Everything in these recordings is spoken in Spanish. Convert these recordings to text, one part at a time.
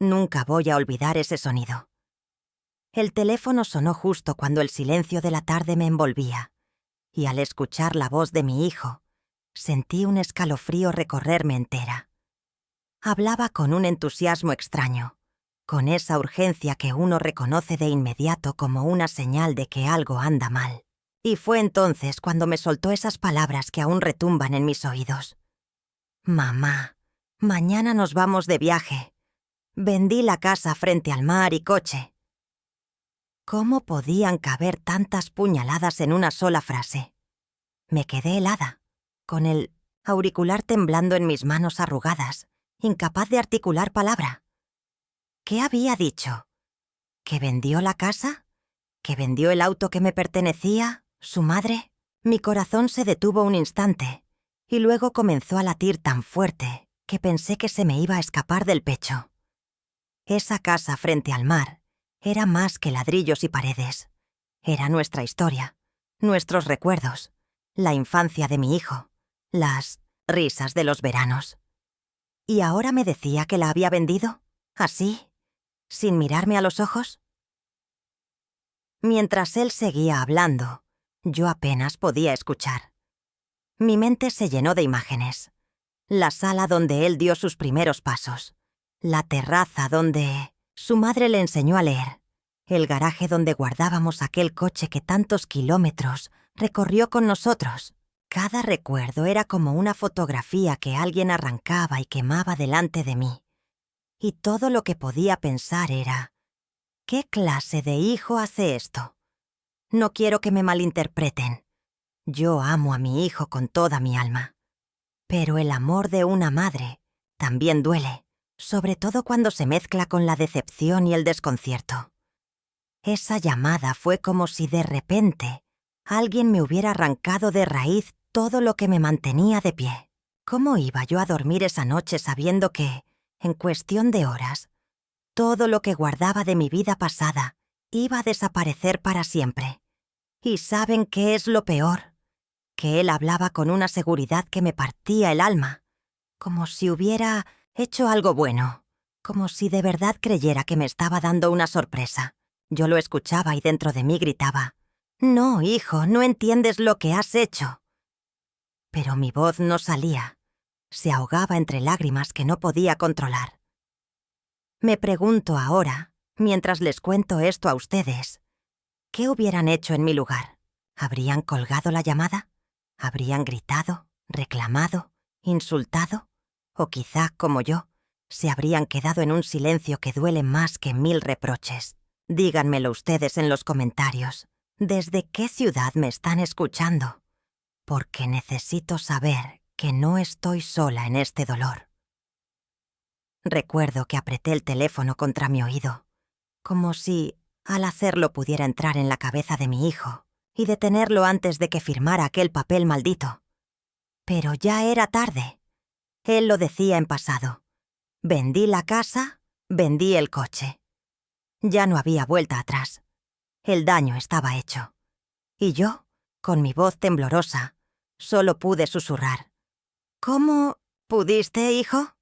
Nunca voy a olvidar ese sonido. El teléfono sonó justo cuando el silencio de la tarde me envolvía, y al escuchar la voz de mi hijo, sentí un escalofrío recorrerme entera. Hablaba con un entusiasmo extraño, con esa urgencia que uno reconoce de inmediato como una señal de que algo anda mal. Y fue entonces cuando me soltó esas palabras que aún retumban en mis oídos. «Mamá, mañana nos vamos de viaje. Vendí la casa frente al mar y coche». ¿Cómo podían caber tantas puñaladas en una sola frase? Me quedé helada, con el auricular temblando en mis manos arrugadas, incapaz de articular palabra. ¿Qué había dicho? ¿Que vendió la casa? ¿Que vendió el auto que me pertenecía? ¿Su madre? Mi corazón se detuvo un instante, y luego comenzó a latir tan fuerte que pensé que se me iba a escapar del pecho. Esa casa frente al mar era más que ladrillos y paredes. Era nuestra historia, nuestros recuerdos, la infancia de mi hijo, las risas de los veranos. ¿Y ahora me decía que la había vendido? ¿Así? ¿Sin mirarme a los ojos? Mientras él seguía hablando, yo apenas podía escuchar. Mi mente se llenó de imágenes. La sala donde él dio sus primeros pasos. La terraza donde su madre le enseñó a leer. El garaje donde guardábamos aquel coche que tantos kilómetros recorrió con nosotros. Cada recuerdo era como una fotografía que alguien arrancaba y quemaba delante de mí. Y todo lo que podía pensar era: ¿qué clase de hijo hace esto? No quiero que me malinterpreten. Yo amo a mi hijo con toda mi alma. Pero el amor de una madre también duele, sobre todo cuando se mezcla con la decepción y el desconcierto. Esa llamada fue como si de repente alguien me hubiera arrancado de raíz todo lo que me mantenía de pie. ¿Cómo iba yo a dormir esa noche sabiendo que, en cuestión de horas, todo lo que guardaba de mi vida pasada iba a desaparecer para siempre? ¿Y saben qué es lo peor? Que él hablaba con una seguridad que me partía el alma, como si hubiera hecho algo bueno, como si de verdad creyera que me estaba dando una sorpresa. Yo lo escuchaba y dentro de mí gritaba: «No, hijo, no entiendes lo que has hecho». Pero mi voz no salía, se ahogaba entre lágrimas que no podía controlar. Me pregunto ahora, mientras les cuento esto a ustedes, ¿qué hubieran hecho en mi lugar? ¿Habrían colgado la llamada? ¿Habrían gritado, reclamado, insultado? O quizá, como yo, se habrían quedado en un silencio que duele más que 1000 reproches. Díganmelo ustedes en los comentarios. ¿Desde qué ciudad me están escuchando? Porque necesito saber que no estoy sola en este dolor. Recuerdo que apreté el teléfono contra mi oído, como si, al hacerlo, pudiera entrar en la cabeza de mi hijo y detenerlo antes de que firmara aquel papel maldito. Pero ya era tarde. Él lo decía en pasado. Vendí la casa, vendí el coche. Ya no había vuelta atrás. El daño estaba hecho. Y yo, con mi voz temblorosa, solo pude susurrar: «¿Cómo pudiste, hijo?».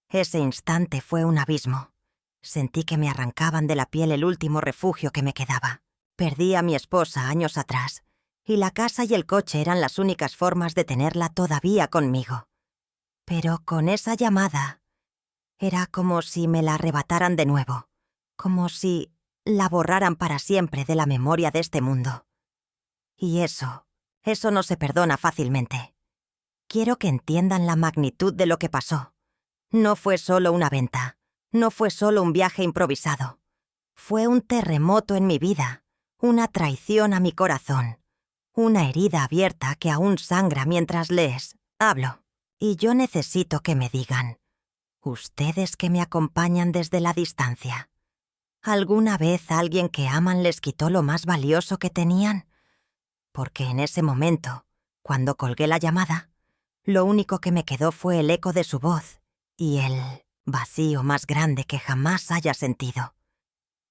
Ese instante fue un abismo. Sentí que me arrancaban de la piel el último refugio que me quedaba. Perdí a mi esposa años atrás, y la casa y el coche eran las únicas formas de tenerla todavía conmigo. Pero con esa llamada, era como si me la arrebataran de nuevo, como si la borraran para siempre de la memoria de este mundo. Y eso no se perdona fácilmente. Quiero que entiendan la magnitud de lo que pasó. No fue solo una venta, no fue solo un viaje improvisado. Fue un terremoto en mi vida, una traición a mi corazón, una herida abierta que aún sangra mientras les hablo. Y yo necesito que me digan, ustedes que me acompañan desde la distancia, ¿alguna vez alguien que aman les quitó lo más valioso que tenían? Porque en ese momento, cuando colgué la llamada, lo único que me quedó fue el eco de su voz y el vacío más grande que jamás haya sentido.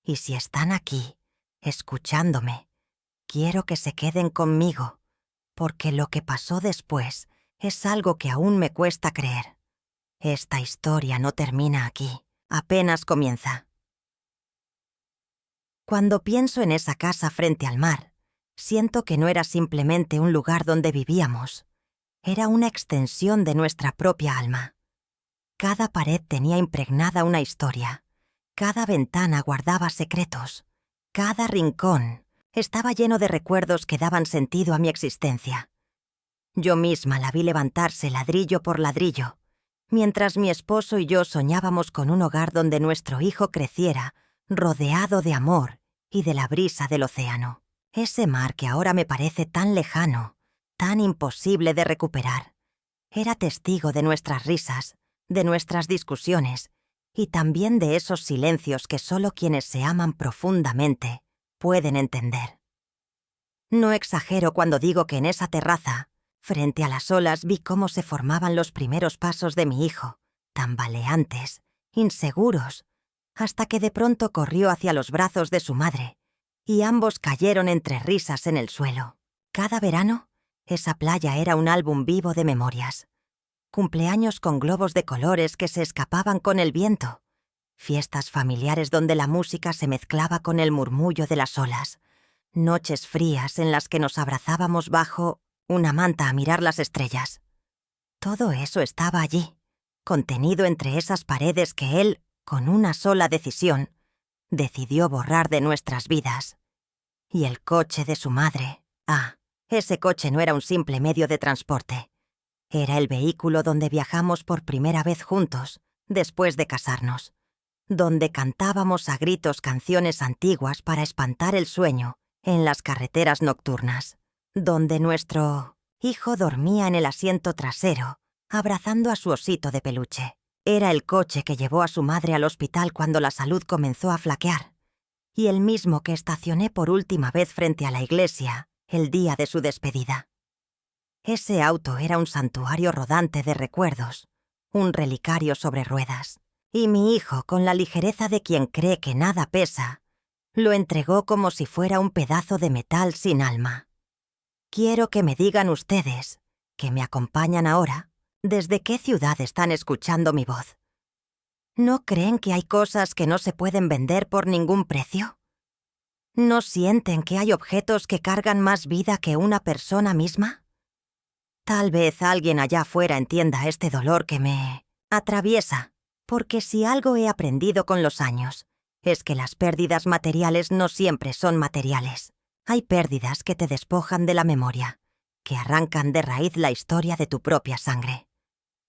Y si están aquí, escuchándome, quiero que se queden conmigo, porque lo que pasó después es algo que aún me cuesta creer. Esta historia no termina aquí. apenas comienza. Cuando pienso en esa casa frente al mar, siento que no era simplemente un lugar donde vivíamos, era una extensión de nuestra propia alma. Cada pared tenía impregnada una historia, cada ventana guardaba secretos, cada rincón estaba lleno de recuerdos que daban sentido a mi existencia. Yo misma la vi levantarse ladrillo por ladrillo, mientras mi esposo y yo soñábamos con un hogar donde nuestro hijo creciera, rodeado de amor y de la brisa del océano. Ese mar que ahora me parece tan lejano, tan imposible de recuperar, era testigo de nuestras risas, de nuestras discusiones y también de esos silencios que solo quienes se aman profundamente pueden entender. No exagero cuando digo que en esa terraza, frente a las olas, vi cómo se formaban los primeros pasos de mi hijo, tambaleantes, inseguros, hasta que de pronto corrió hacia los brazos de su madre, y ambos cayeron entre risas en el suelo. Cada verano, esa playa era un álbum vivo de memorias. Cumpleaños con globos de colores que se escapaban con el viento, fiestas familiares donde la música se mezclaba con el murmullo de las olas, noches frías en las que nos abrazábamos bajo una manta a mirar las estrellas. Todo eso estaba allí, contenido entre esas paredes que él, con una sola decisión, decidió borrar de nuestras vidas. Y el coche de su madre, ese coche no era un simple medio de transporte. Era el vehículo donde viajamos por primera vez juntos, después de casarnos, donde cantábamos a gritos canciones antiguas para espantar el sueño en las carreteras nocturnas, donde nuestro hijo dormía en el asiento trasero, abrazando a su osito de peluche. Era el coche que llevó a su madre al hospital cuando la salud comenzó a flaquear, y el mismo que estacioné por última vez frente a la iglesia el día de su despedida. Ese auto era un santuario rodante de recuerdos, un relicario sobre ruedas, y mi hijo, con la ligereza de quien cree que nada pesa, lo entregó como si fuera un pedazo de metal sin alma. Quiero que me digan ustedes, que me acompañan ahora, desde qué ciudad están escuchando mi voz. ¿No creen que hay cosas que no se pueden vender por ningún precio? ¿No sienten que hay objetos que cargan más vida que una persona misma? Tal vez alguien allá afuera entienda este dolor que me atraviesa, porque si algo he aprendido con los años, es que las pérdidas materiales no siempre son materiales. Hay pérdidas que te despojan de la memoria, que arrancan de raíz la historia de tu propia sangre.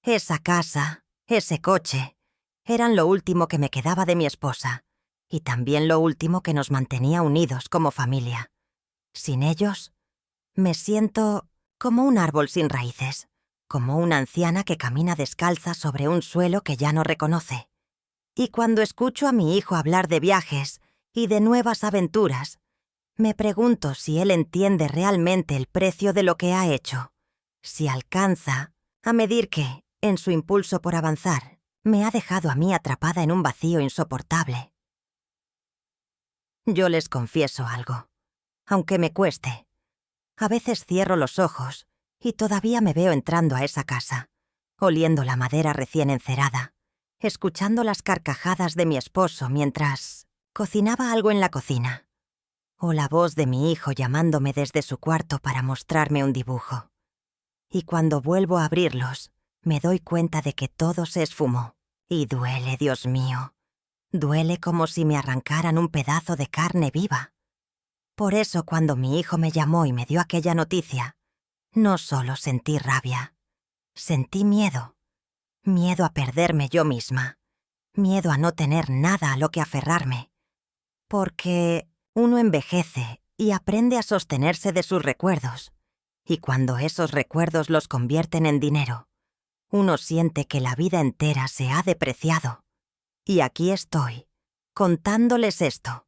Esa casa, ese coche, eran lo último que me quedaba de mi esposa, y también lo último que nos mantenía unidos como familia. Sin ellos, me siento como un árbol sin raíces, como una anciana que camina descalza sobre un suelo que ya no reconoce. Y cuando escucho a mi hijo hablar de viajes y de nuevas aventuras, me pregunto si él entiende realmente el precio de lo que ha hecho, si alcanza a medir que, en su impulso por avanzar, me ha dejado a mí atrapada en un vacío insoportable. Yo les confieso algo, aunque me cueste. A veces cierro los ojos y todavía me veo entrando a esa casa, oliendo la madera recién encerada, escuchando las carcajadas de mi esposo mientras cocinaba algo en la cocina, o la voz de mi hijo llamándome desde su cuarto para mostrarme un dibujo. Y cuando vuelvo a abrirlos, me doy cuenta de que todo se esfumó. Y duele, Dios mío. Duele como si me arrancaran un pedazo de carne viva. Por eso cuando mi hijo me llamó y me dio aquella noticia, no solo sentí rabia, sentí miedo. Miedo a perderme yo misma. Miedo a no tener nada a lo que aferrarme. Porque uno envejece y aprende a sostenerse de sus recuerdos. Y cuando esos recuerdos los convierten en dinero, uno siente que la vida entera se ha depreciado. Y aquí estoy, contándoles esto,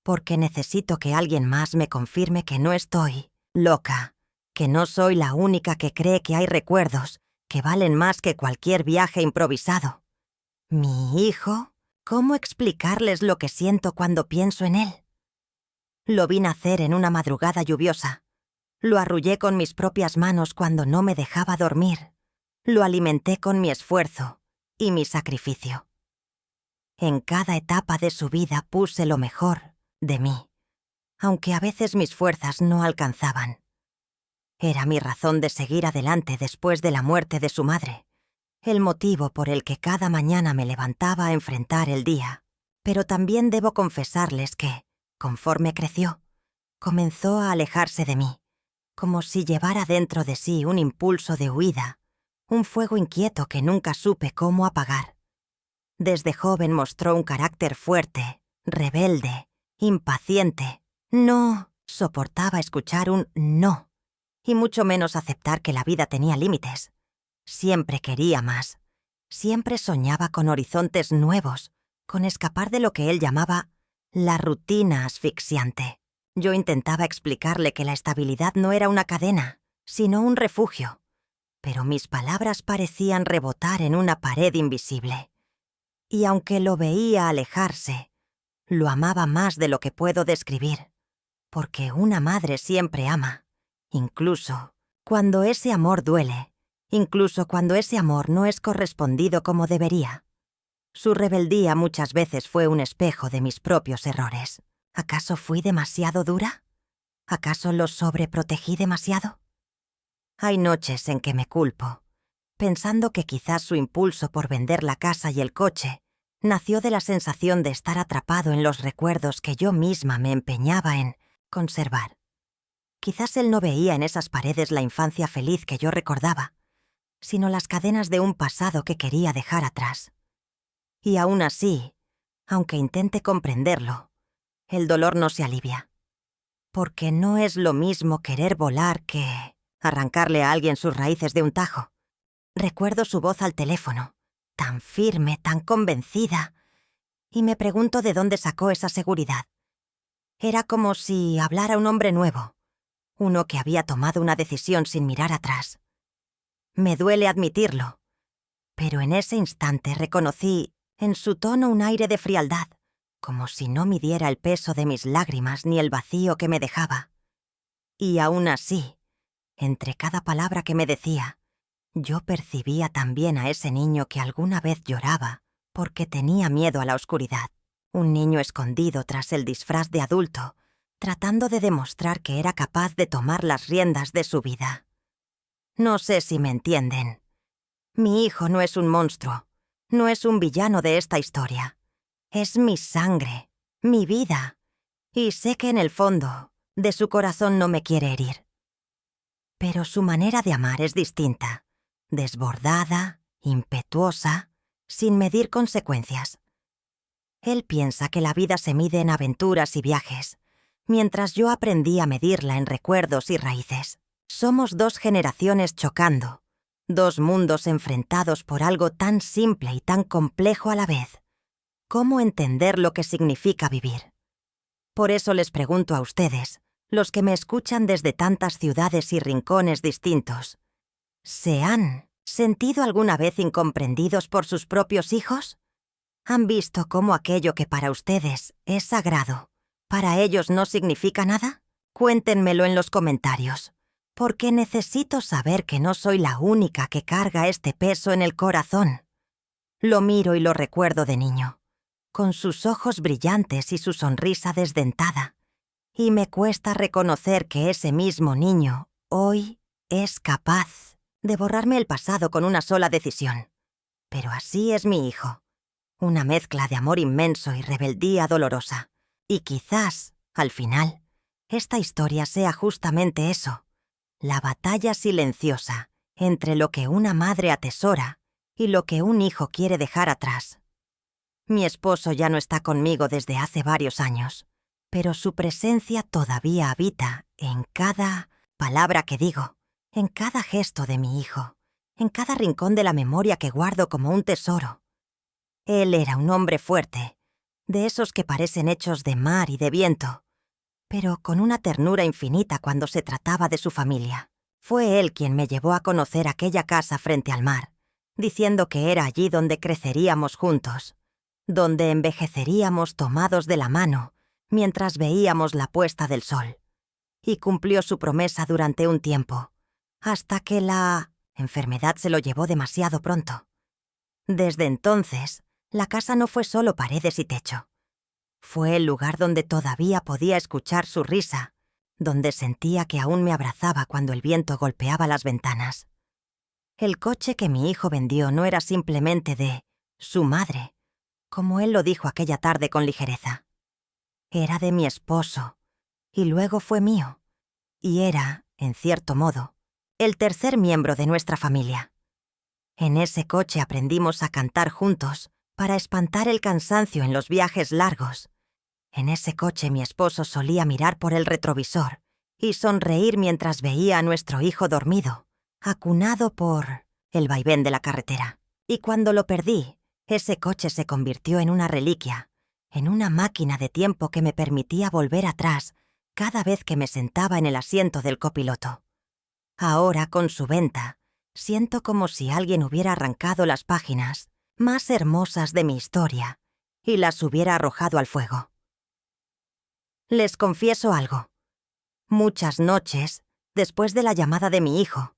porque necesito que alguien más me confirme que no estoy loca, que no soy la única que cree que hay recuerdos que valen más que cualquier viaje improvisado. ¿Mi hijo? ¿Cómo explicarles lo que siento cuando pienso en él? Lo vi nacer en una madrugada lluviosa. Lo arrullé con mis propias manos cuando no me dejaba dormir. Lo alimenté con mi esfuerzo y mi sacrificio. En cada etapa de su vida puse lo mejor de mí, aunque a veces mis fuerzas no alcanzaban. Era mi razón de seguir adelante después de la muerte de su madre, el motivo por el que cada mañana me levantaba a enfrentar el día. Pero también debo confesarles que, conforme creció, comenzó a alejarse de mí, como si llevara dentro de sí un impulso de huida, un fuego inquieto que nunca supe cómo apagar. Desde joven mostró un carácter fuerte, rebelde, impaciente. No soportaba escuchar un no, y mucho menos aceptar que la vida tenía límites. Siempre quería más. Siempre soñaba con horizontes nuevos, con escapar de lo que él llamaba la rutina asfixiante. Yo intentaba explicarle que la estabilidad no era una cadena, sino un refugio, pero mis palabras parecían rebotar en una pared invisible. Y aunque lo veía alejarse, lo amaba más de lo que puedo describir, porque una madre siempre ama, incluso cuando ese amor duele, incluso cuando ese amor no es correspondido como debería. Su rebeldía muchas veces fue un espejo de mis propios errores. ¿Acaso fui demasiado dura? ¿Acaso lo sobreprotegí demasiado? Hay noches en que me culpo, pensando que quizás su impulso por vender la casa y el coche nació de la sensación de estar atrapado en los recuerdos que yo misma me empeñaba en conservar. Quizás él no veía en esas paredes la infancia feliz que yo recordaba, sino las cadenas de un pasado que quería dejar atrás. Y aún así, aunque intente comprenderlo, el dolor no se alivia. Porque no es lo mismo querer volar que arrancarle a alguien sus raíces de un tajo. Recuerdo su voz al teléfono, tan firme, tan convencida, y me pregunto de dónde sacó esa seguridad. Era como si hablara un hombre nuevo, uno que había tomado una decisión sin mirar atrás. Me duele admitirlo, pero en ese instante reconocí en su tono un aire de frialdad, como si no midiera el peso de mis lágrimas ni el vacío que me dejaba. Y aún así, entre cada palabra que me decía, yo percibía también a ese niño que alguna vez lloraba porque tenía miedo a la oscuridad. Un niño escondido tras el disfraz de adulto, tratando de demostrar que era capaz de tomar las riendas de su vida. No sé si me entienden. Mi hijo no es un monstruo, no es un villano de esta historia. Es mi sangre, mi vida, y sé que en el fondo de su corazón no me quiere herir. Pero su manera de amar es distinta, desbordada, impetuosa, sin medir consecuencias. Él piensa que la vida se mide en aventuras y viajes, mientras yo aprendí a medirla en recuerdos y raíces. Somos dos generaciones chocando, dos mundos enfrentados por algo tan simple y tan complejo a la vez. ¿Cómo entender lo que significa vivir? Por eso les pregunto a ustedes, los que me escuchan desde tantas ciudades y rincones distintos, ¿se han sentido alguna vez incomprendidos por sus propios hijos? ¿Han visto cómo aquello que para ustedes es sagrado, para ellos no significa nada? Cuéntenmelo en los comentarios, porque necesito saber que no soy la única que carga este peso en el corazón. Lo miro y lo recuerdo de niño, con sus ojos brillantes y su sonrisa desdentada, y me cuesta reconocer que ese mismo niño, hoy, es capaz de borrarme el pasado con una sola decisión. Pero así es mi hijo. Una mezcla de amor inmenso y rebeldía dolorosa. Y quizás, al final, esta historia sea justamente eso, la batalla silenciosa entre lo que una madre atesora y lo que un hijo quiere dejar atrás. Mi esposo ya no está conmigo desde hace varios años, pero su presencia todavía habita en cada palabra que digo, en cada gesto de mi hijo, en cada rincón de la memoria que guardo como un tesoro. Él era un hombre fuerte, de esos que parecen hechos de mar y de viento, pero con una ternura infinita cuando se trataba de su familia. Fue él quien me llevó a conocer aquella casa frente al mar, diciendo que era allí donde creceríamos juntos, donde envejeceríamos tomados de la mano mientras veíamos la puesta del sol. Y cumplió su promesa durante un tiempo, hasta que la enfermedad se lo llevó demasiado pronto. Desde entonces, La casa no fue solo paredes y techo. Fue el lugar donde todavía podía escuchar su risa, donde sentía que aún me abrazaba cuando el viento golpeaba las ventanas. El coche que mi hijo vendió no era simplemente de su madre, como él lo dijo aquella tarde con ligereza. Era de mi esposo, y luego fue mío, y era, en cierto modo, el tercer miembro de nuestra familia. En ese coche aprendimos a cantar juntos para espantar el cansancio en los viajes largos. En ese coche mi esposo solía mirar por el retrovisor y sonreír mientras veía a nuestro hijo dormido, acunado por el vaivén de la carretera. Y cuando lo perdí, ese coche se convirtió en una reliquia, en una máquina de tiempo que me permitía volver atrás cada vez que me sentaba en el asiento del copiloto. Ahora, con su venta, siento como si alguien hubiera arrancado las páginas más hermosas de mi historia y las hubiera arrojado al fuego. Les confieso algo. Muchas noches, después de la llamada de mi hijo,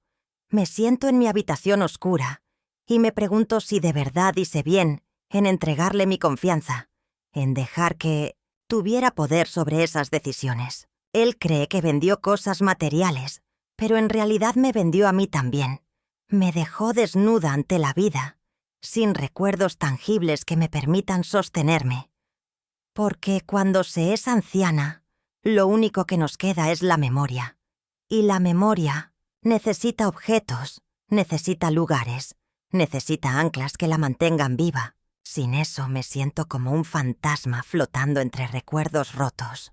me siento en mi habitación oscura y me pregunto si de verdad hice bien en entregarle mi confianza, en dejar que tuviera poder sobre esas decisiones. Él cree que vendió cosas materiales, pero en realidad me vendió a mí también. Me dejó desnuda ante la vida, sin recuerdos tangibles que me permitan sostenerme. Porque cuando se es anciana, lo único que nos queda es la memoria. Y la memoria necesita objetos, necesita lugares, necesita anclas que la mantengan viva. Sin eso me siento como un fantasma flotando entre recuerdos rotos.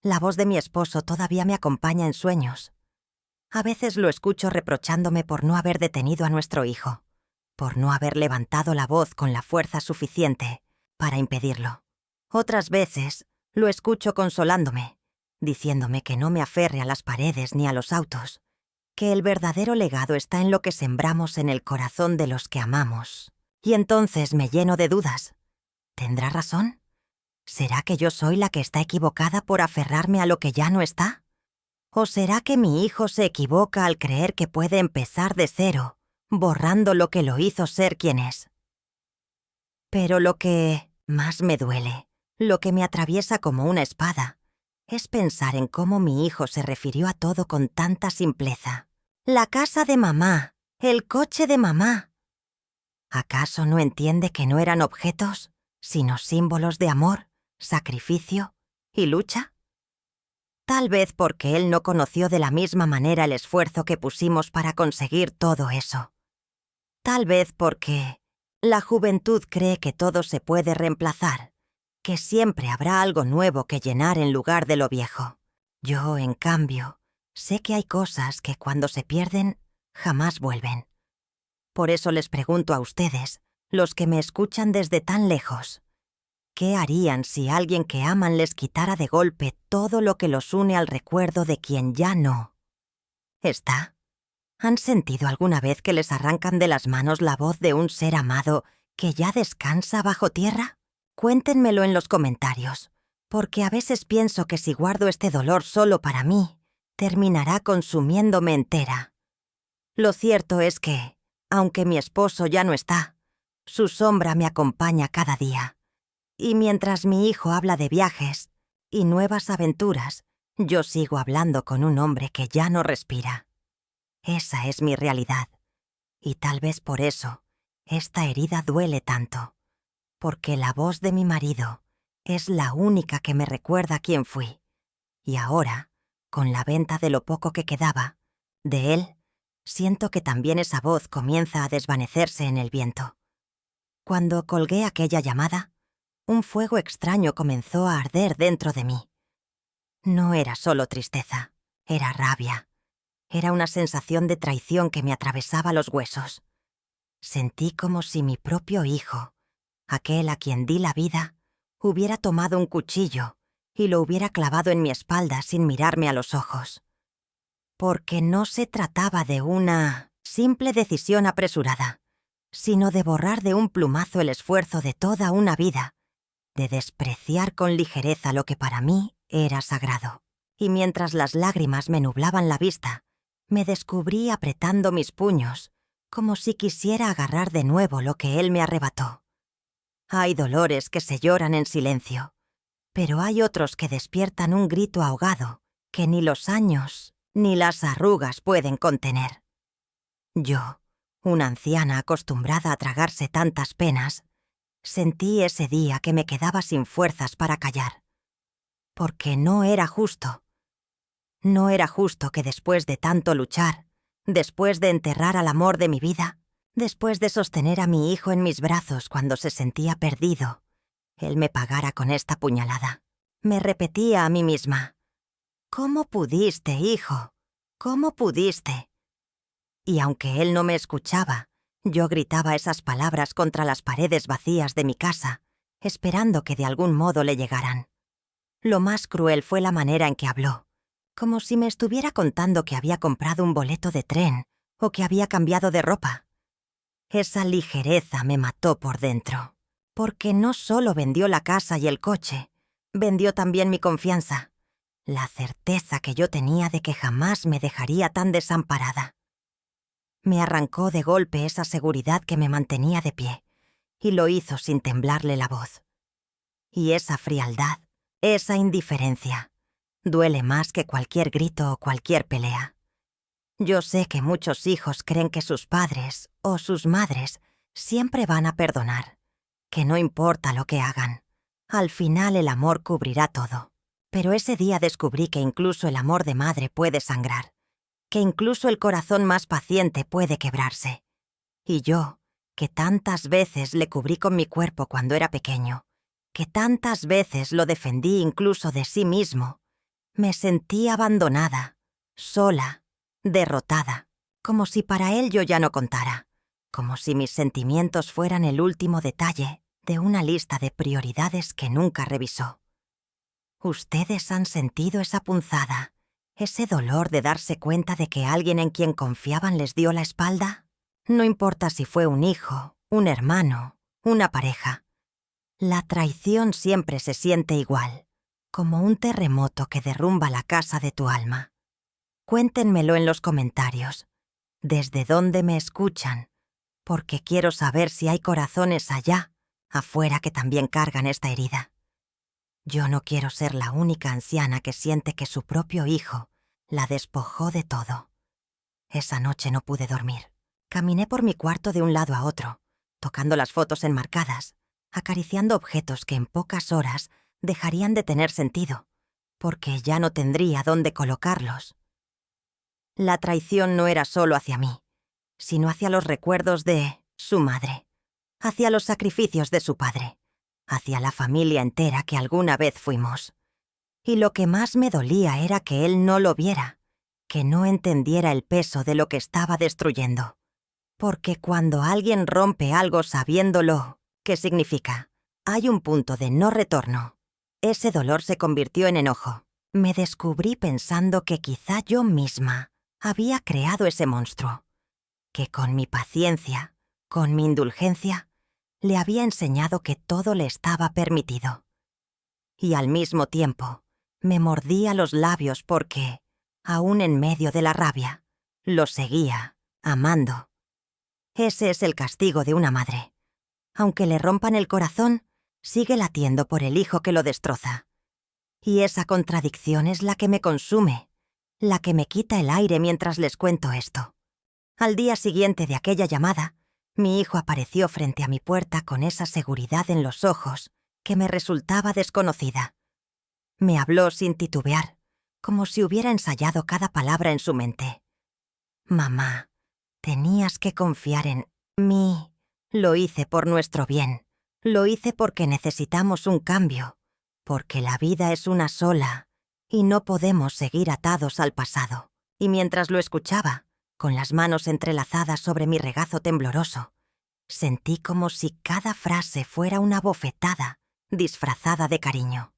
La voz de mi esposo todavía me acompaña en sueños. A veces lo escucho reprochándome por no haber detenido a nuestro hijo, por no haber levantado la voz con la fuerza suficiente para impedirlo. Otras veces lo escucho consolándome, diciéndome que no me aferre a las paredes ni a los autos, que el verdadero legado está en lo que sembramos en el corazón de los que amamos. Y entonces me lleno de dudas. ¿Tendrá razón? ¿Será que yo soy la que está equivocada por aferrarme a lo que ya no está? ¿O será que mi hijo se equivoca al creer que puede empezar de cero, borrando lo que lo hizo ser quien es? Pero lo que más me duele, lo que me atraviesa como una espada, es pensar en cómo mi hijo se refirió a todo con tanta simpleza. La casa de mamá, el coche de mamá. ¿Acaso no entiende que no eran objetos, sino símbolos de amor, sacrificio y lucha? Tal vez porque él no conoció de la misma manera el esfuerzo que pusimos para conseguir todo eso. Tal vez porque la juventud cree que todo se puede reemplazar, que siempre habrá algo nuevo que llenar en lugar de lo viejo. Yo, en cambio, sé que hay cosas que cuando se pierden, jamás vuelven. Por eso les pregunto a ustedes, los que me escuchan desde tan lejos, ¿qué harían si alguien que aman les quitara de golpe todo lo que los une al recuerdo de quien ya no está? ¿Han sentido alguna vez que les arrancan de las manos la voz de un ser amado que ya descansa bajo tierra? Cuéntenmelo en los comentarios, porque a veces pienso que si guardo este dolor solo para mí, terminará consumiéndome entera. Lo cierto es que, aunque mi esposo ya no está, su sombra me acompaña cada día. Y mientras mi hijo habla de viajes y nuevas aventuras, yo sigo hablando con un hombre que ya no respira. Esa es mi realidad. Y tal vez por eso, esta herida duele tanto. Porque la voz de mi marido es la única que me recuerda quién fui. Y ahora, con la venta de lo poco que quedaba, de él, siento que también esa voz comienza a desvanecerse en el viento. Cuando colgué aquella llamada, un fuego extraño comenzó a arder dentro de mí. No era solo tristeza, era rabia. Era una sensación de traición que me atravesaba los huesos. Sentí como si mi propio hijo, aquel a quien di la vida, hubiera tomado un cuchillo y lo hubiera clavado en mi espalda sin mirarme a los ojos. Porque no se trataba de una simple decisión apresurada, sino de borrar de un plumazo el esfuerzo de toda una vida, de despreciar con ligereza lo que para mí era sagrado. Y mientras las lágrimas me nublaban la vista, me descubrí apretando mis puños, como si quisiera agarrar de nuevo lo que él me arrebató. Hay dolores que se lloran en silencio, pero hay otros que despiertan un grito ahogado que ni los años ni las arrugas pueden contener. Yo, una anciana acostumbrada a tragarse tantas penas, sentí ese día que me quedaba sin fuerzas para callar. Porque no era justo. No era justo que después de tanto luchar, después de enterrar al amor de mi vida, después de sostener a mi hijo en mis brazos cuando se sentía perdido, él me pagara con esta puñalada. Me repetía a mí misma: «¿Cómo pudiste, hijo? ¿Cómo pudiste?». Y aunque él no me escuchaba, yo gritaba esas palabras contra las paredes vacías de mi casa, esperando que de algún modo le llegaran. Lo más cruel fue la manera en que habló, como si me estuviera contando que había comprado un boleto de tren o que había cambiado de ropa. Esa ligereza me mató por dentro, porque no solo vendió la casa y el coche, vendió también mi confianza, la certeza que yo tenía de que jamás me dejaría tan desamparada. Me arrancó de golpe esa seguridad que me mantenía de pie, y lo hizo sin temblarle la voz. Y esa frialdad, esa indiferencia, duele más que cualquier grito o cualquier pelea. Yo sé que muchos hijos creen que sus padres o sus madres siempre van a perdonar, que no importa lo que hagan, al final el amor cubrirá todo. Pero ese día descubrí que incluso el amor de madre puede sangrar, que incluso el corazón más paciente puede quebrarse. Y yo, que tantas veces le cubrí con mi cuerpo cuando era pequeño, que tantas veces lo defendí incluso de sí mismo, me sentí abandonada, sola, derrotada, como si para él yo ya no contara, como si mis sentimientos fueran el último detalle de una lista de prioridades que nunca revisó. ¿Ustedes han sentido esa punzada, ese dolor de darse cuenta de que alguien en quien confiaban les dio la espalda? No importa si fue un hijo, un hermano, una pareja. La traición siempre se siente igual, como un terremoto que derrumba la casa de tu alma. Cuéntenmelo en los comentarios. ¿Desde dónde me escuchan? Porque quiero saber si hay corazones allá, afuera, que también cargan esta herida. Yo no quiero ser la única anciana que siente que su propio hijo la despojó de todo. Esa noche no pude dormir. Caminé por mi cuarto de un lado a otro, tocando las fotos enmarcadas, acariciando objetos que en pocas horas dejarían de tener sentido, porque ya no tendría dónde colocarlos. La traición no era solo hacia mí, sino hacia los recuerdos de su madre, hacia los sacrificios de su padre, hacia la familia entera que alguna vez fuimos. Y lo que más me dolía era que él no lo viera, que no entendiera el peso de lo que estaba destruyendo. Porque cuando alguien rompe algo sabiéndolo, ¿qué significa? Hay un punto de no retorno. Ese dolor se convirtió en enojo. Me descubrí pensando que quizá yo misma había creado ese monstruo, que con mi paciencia, con mi indulgencia, le había enseñado que todo le estaba permitido. Y al mismo tiempo, me mordía los labios porque, aún en medio de la rabia, lo seguía amando. Ese es el castigo de una madre. Aunque le rompan el corazón, sigue latiendo por el hijo que lo destroza. Y esa contradicción es la que me consume, la que me quita el aire mientras les cuento esto. Al día siguiente de aquella llamada, mi hijo apareció frente a mi puerta con esa seguridad en los ojos que me resultaba desconocida. Me habló sin titubear, como si hubiera ensayado cada palabra en su mente. «Mamá, tenías que confiar en mí. Lo hice por nuestro bien. Lo hice porque necesitamos un cambio, porque la vida es una sola y no podemos seguir atados al pasado». Y mientras lo escuchaba, con las manos entrelazadas sobre mi regazo tembloroso, sentí como si cada frase fuera una bofetada disfrazada de cariño.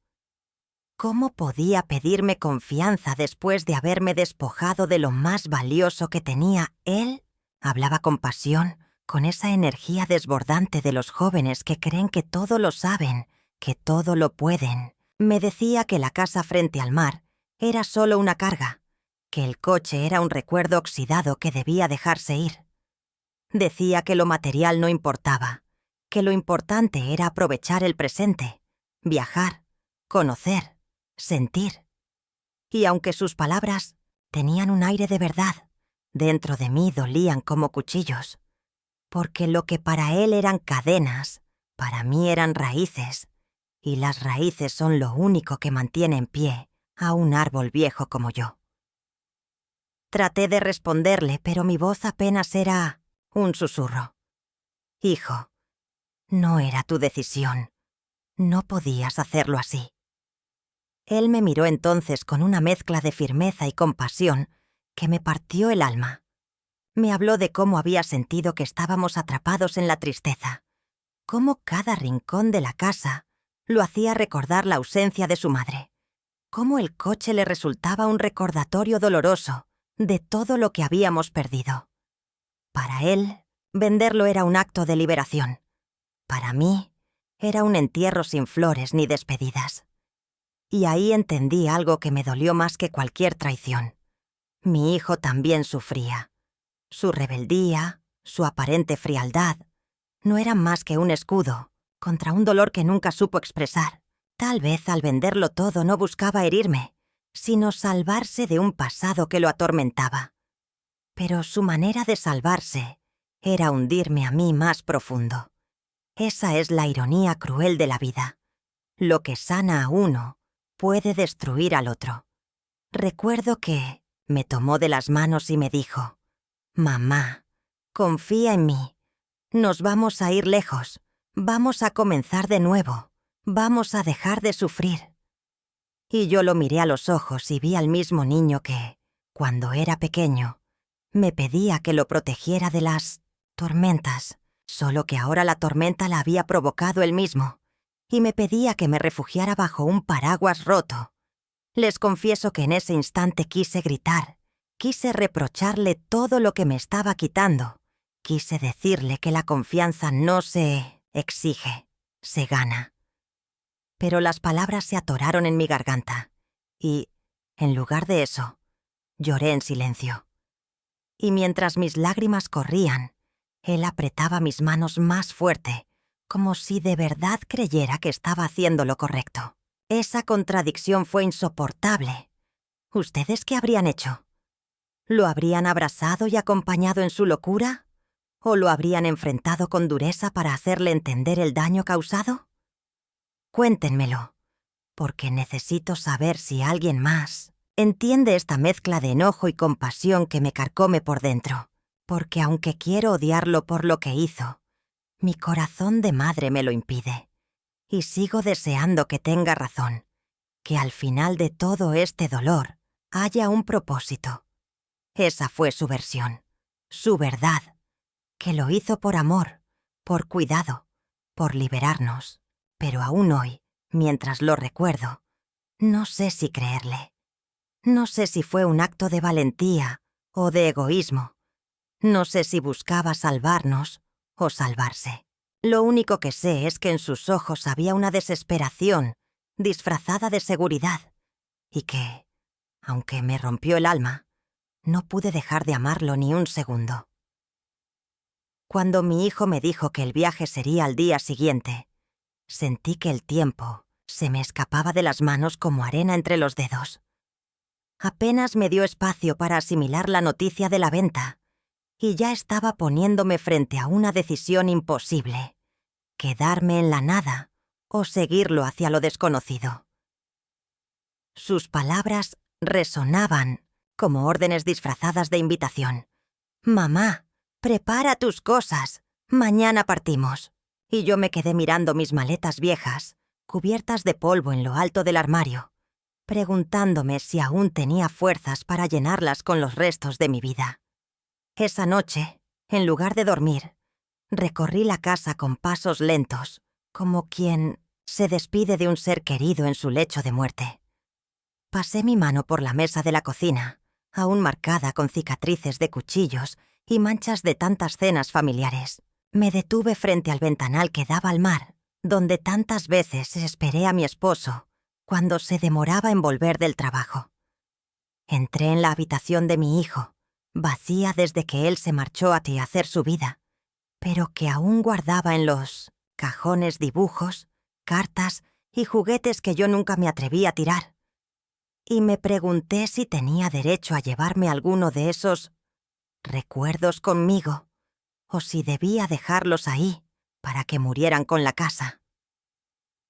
¿Cómo podía pedirme confianza después de haberme despojado de lo más valioso que tenía él? Hablaba con pasión, con esa energía desbordante de los jóvenes que creen que todo lo saben, que todo lo pueden. Me decía que la casa frente al mar era solo una carga, que el coche era un recuerdo oxidado que debía dejarse ir. Decía que lo material no importaba, que lo importante era aprovechar el presente, viajar, conocer, sentir. Y aunque sus palabras tenían un aire de verdad, dentro de mí dolían como cuchillos, porque lo que para él eran cadenas, para mí eran raíces, y las raíces son lo único que mantiene en pie a un árbol viejo como yo. Traté de responderle, pero mi voz apenas era un susurro. Hijo, no era tu decisión. No podías hacerlo así. Él me miró entonces con una mezcla de firmeza y compasión que me partió el alma. Me habló de cómo había sentido que estábamos atrapados en la tristeza, cómo cada rincón de la casa lo hacía recordar la ausencia de su madre, cómo el coche le resultaba un recordatorio doloroso de todo lo que habíamos perdido. Para él, venderlo era un acto de liberación. Para mí, era un entierro sin flores ni despedidas. Y ahí entendí algo que me dolió más que cualquier traición. Mi hijo también sufría. Su rebeldía, su aparente frialdad, no eran más que un escudo contra un dolor que nunca supo expresar. Tal vez al venderlo todo no buscaba herirme, sino salvarse de un pasado que lo atormentaba. Pero su manera de salvarse era hundirme a mí más profundo. Esa es la ironía cruel de la vida. Lo que sana a uno puede destruir al otro. Recuerdo que me tomó de las manos y me dijo: «Mamá, confía en mí. Nos vamos a ir lejos. Vamos a comenzar de nuevo. Vamos a dejar de sufrir». Y yo lo miré a los ojos y vi al mismo niño que, cuando era pequeño, me pedía que lo protegiera de las tormentas, solo que ahora la tormenta la había provocado él mismo, y me pedía que me refugiara bajo un paraguas roto. Les confieso que en ese instante quise gritar, quise reprocharle todo lo que me estaba quitando, quise decirle que la confianza no se exige, se gana. Pero las palabras se atoraron en mi garganta, y, en lugar de eso, lloré en silencio. Y mientras mis lágrimas corrían, él apretaba mis manos más fuerte, como si de verdad creyera que estaba haciendo lo correcto. Esa contradicción fue insoportable. ¿Ustedes qué habrían hecho? ¿Lo habrían abrazado y acompañado en su locura? ¿O lo habrían enfrentado con dureza para hacerle entender el daño causado? Cuéntenmelo, porque necesito saber si alguien más entiende esta mezcla de enojo y compasión que me carcome por dentro, porque aunque quiero odiarlo por lo que hizo, mi corazón de madre me lo impide, y sigo deseando que tenga razón, que al final de todo este dolor haya un propósito. Esa fue su versión, su verdad, que lo hizo por amor, por cuidado, por liberarnos, pero aún hoy, mientras lo recuerdo, no sé si creerle. No sé si fue un acto de valentía o de egoísmo. No sé si buscaba salvarnos o salvarse. Lo único que sé es que en sus ojos había una desesperación disfrazada de seguridad y que, aunque me rompió el alma, no pude dejar de amarlo ni un segundo. Cuando mi hijo me dijo que el viaje sería al día siguiente, sentí que el tiempo se me escapaba de las manos como arena entre los dedos. Apenas me dio espacio para asimilar la noticia de la venta, y ya estaba poniéndome frente a una decisión imposible: quedarme en la nada o seguirlo hacia lo desconocido. Sus palabras resonaban como órdenes disfrazadas de invitación. «Mamá, prepara tus cosas. Mañana partimos». Y yo me quedé mirando mis maletas viejas, cubiertas de polvo en lo alto del armario, preguntándome si aún tenía fuerzas para llenarlas con los restos de mi vida. Esa noche, en lugar de dormir, recorrí la casa con pasos lentos, como quien se despide de un ser querido en su lecho de muerte. Pasé mi mano por la mesa de la cocina, aún marcada con cicatrices de cuchillos y manchas de tantas cenas familiares. Me detuve frente al ventanal que daba al mar, donde tantas veces esperé a mi esposo cuando se demoraba en volver del trabajo. Entré en la habitación de mi hijo, vacía desde que él se marchó a hacer su vida, pero que aún guardaba en los cajones dibujos, cartas y juguetes que yo nunca me atreví a tirar. Y me pregunté si tenía derecho a llevarme alguno de esos recuerdos conmigo, o si debía dejarlos ahí para que murieran con la casa.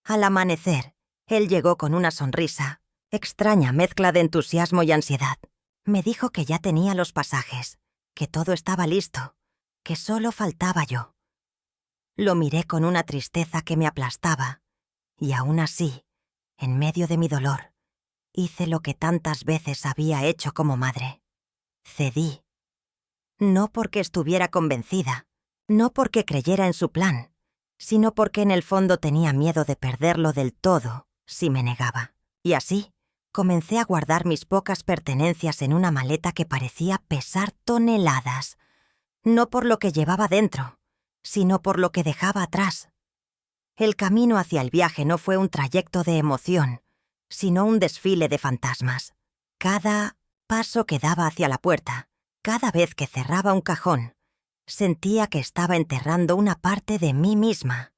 Al amanecer, él llegó con una sonrisa, extraña mezcla de entusiasmo y ansiedad. Me dijo que ya tenía los pasajes, que todo estaba listo, que solo faltaba yo. Lo miré con una tristeza que me aplastaba, y aún así, en medio de mi dolor, hice lo que tantas veces había hecho como madre. Cedí. No porque estuviera convencida, no porque creyera en su plan, sino porque en el fondo tenía miedo de perderlo del todo si me negaba. Y así, comencé a guardar mis pocas pertenencias en una maleta que parecía pesar toneladas, no por lo que llevaba dentro, sino por lo que dejaba atrás. El camino hacia el viaje no fue un trayecto de emoción, sino un desfile de fantasmas. Cada paso que daba hacia la puerta, cada vez que cerraba un cajón, sentía que estaba enterrando una parte de mí misma.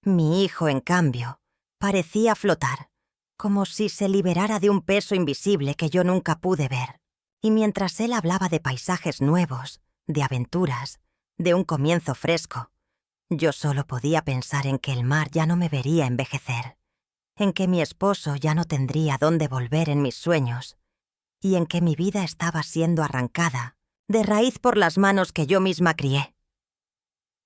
Mi hijo, en cambio, parecía flotar, como si se liberara de un peso invisible que yo nunca pude ver. Y mientras él hablaba de paisajes nuevos, de aventuras, de un comienzo fresco, yo solo podía pensar en que el mar ya no me vería envejecer, en que mi esposo ya no tendría dónde volver en mis sueños, y en que mi vida estaba siendo arrancada de raíz por las manos que yo misma crié.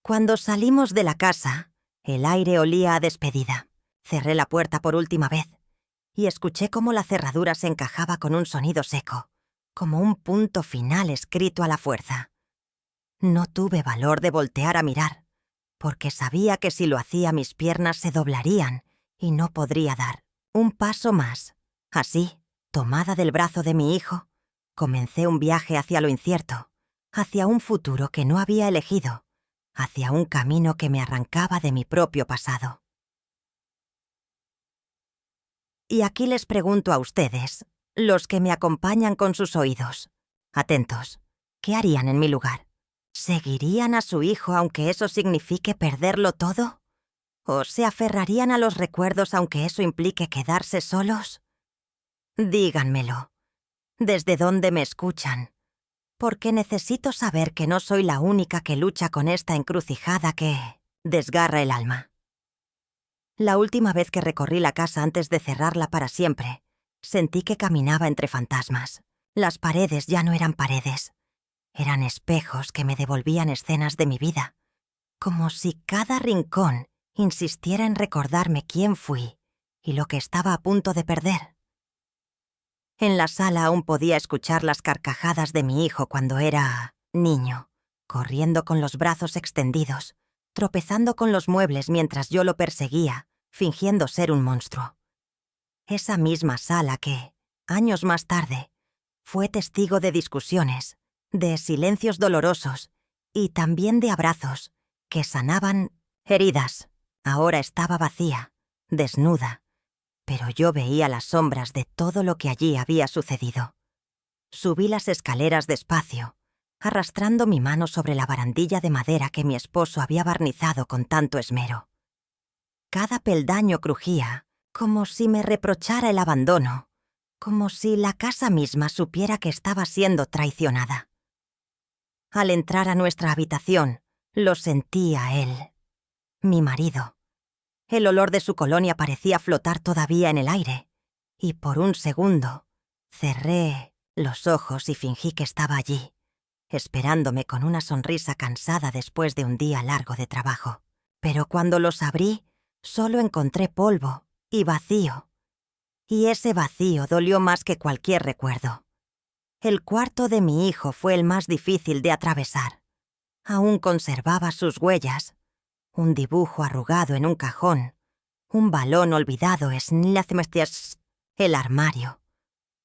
Cuando salimos de la casa, el aire olía a despedida. Cerré la puerta por última vez y escuché cómo la cerradura se encajaba con un sonido seco, como un punto final escrito a la fuerza. No tuve valor de voltear a mirar, porque sabía que si lo hacía mis piernas se doblarían y no podría dar un paso más. Así, tomada del brazo de mi hijo, comencé un viaje hacia lo incierto, hacia un futuro que no había elegido, hacia un camino que me arrancaba de mi propio pasado. Y aquí les pregunto a ustedes, los que me acompañan con sus oídos, atentos, ¿qué harían en mi lugar? ¿Seguirían a su hijo aunque eso signifique perderlo todo? ¿O se aferrarían a los recuerdos aunque eso implique quedarse solos? Díganmelo. ¿Desde dónde me escuchan? Porque necesito saber que no soy la única que lucha con esta encrucijada que desgarra el alma. La última vez que recorrí la casa antes de cerrarla para siempre, sentí que caminaba entre fantasmas. Las paredes ya no eran paredes. Eran espejos que me devolvían escenas de mi vida, como si cada rincón insistiera en recordarme quién fui y lo que estaba a punto de perder. En la sala aún podía escuchar las carcajadas de mi hijo cuando era niño, corriendo con los brazos extendidos, tropezando con los muebles mientras yo lo perseguía, fingiendo ser un monstruo. Esa misma sala que, años más tarde, fue testigo de discusiones, de silencios dolorosos y también de abrazos que sanaban heridas, ahora estaba vacía, desnuda, pero yo veía las sombras de todo lo que allí había sucedido. Subí las escaleras despacio, arrastrando mi mano sobre la barandilla de madera que mi esposo había barnizado con tanto esmero. Cada peldaño crujía, como si me reprochara el abandono, como si la casa misma supiera que estaba siendo traicionada. Al entrar a nuestra habitación, lo sentí a él, mi marido. El olor de su colonia parecía flotar todavía en el aire, y por un segundo cerré los ojos y fingí que estaba allí, esperándome con una sonrisa cansada después de un día largo de trabajo. Pero cuando los abrí, solo encontré polvo y vacío. Y ese vacío dolió más que cualquier recuerdo. El cuarto de mi hijo fue el más difícil de atravesar. Aún conservaba sus huellas, un dibujo arrugado en un cajón, un balón olvidado el armario,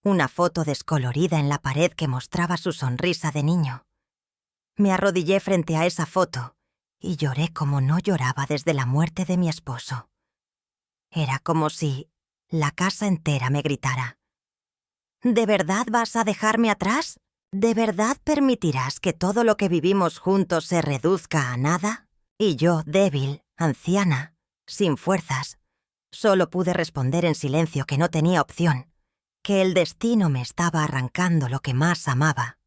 una foto descolorida en la pared que mostraba su sonrisa de niño. Me arrodillé frente a esa foto y lloré como no lloraba desde la muerte de mi esposo. Era como si la casa entera me gritara: ¿De verdad vas a dejarme atrás? ¿De verdad permitirás que todo lo que vivimos juntos se reduzca a nada? Y yo, débil, anciana, sin fuerzas, solo pude responder en silencio que no tenía opción, que el destino me estaba arrancando lo que más amaba.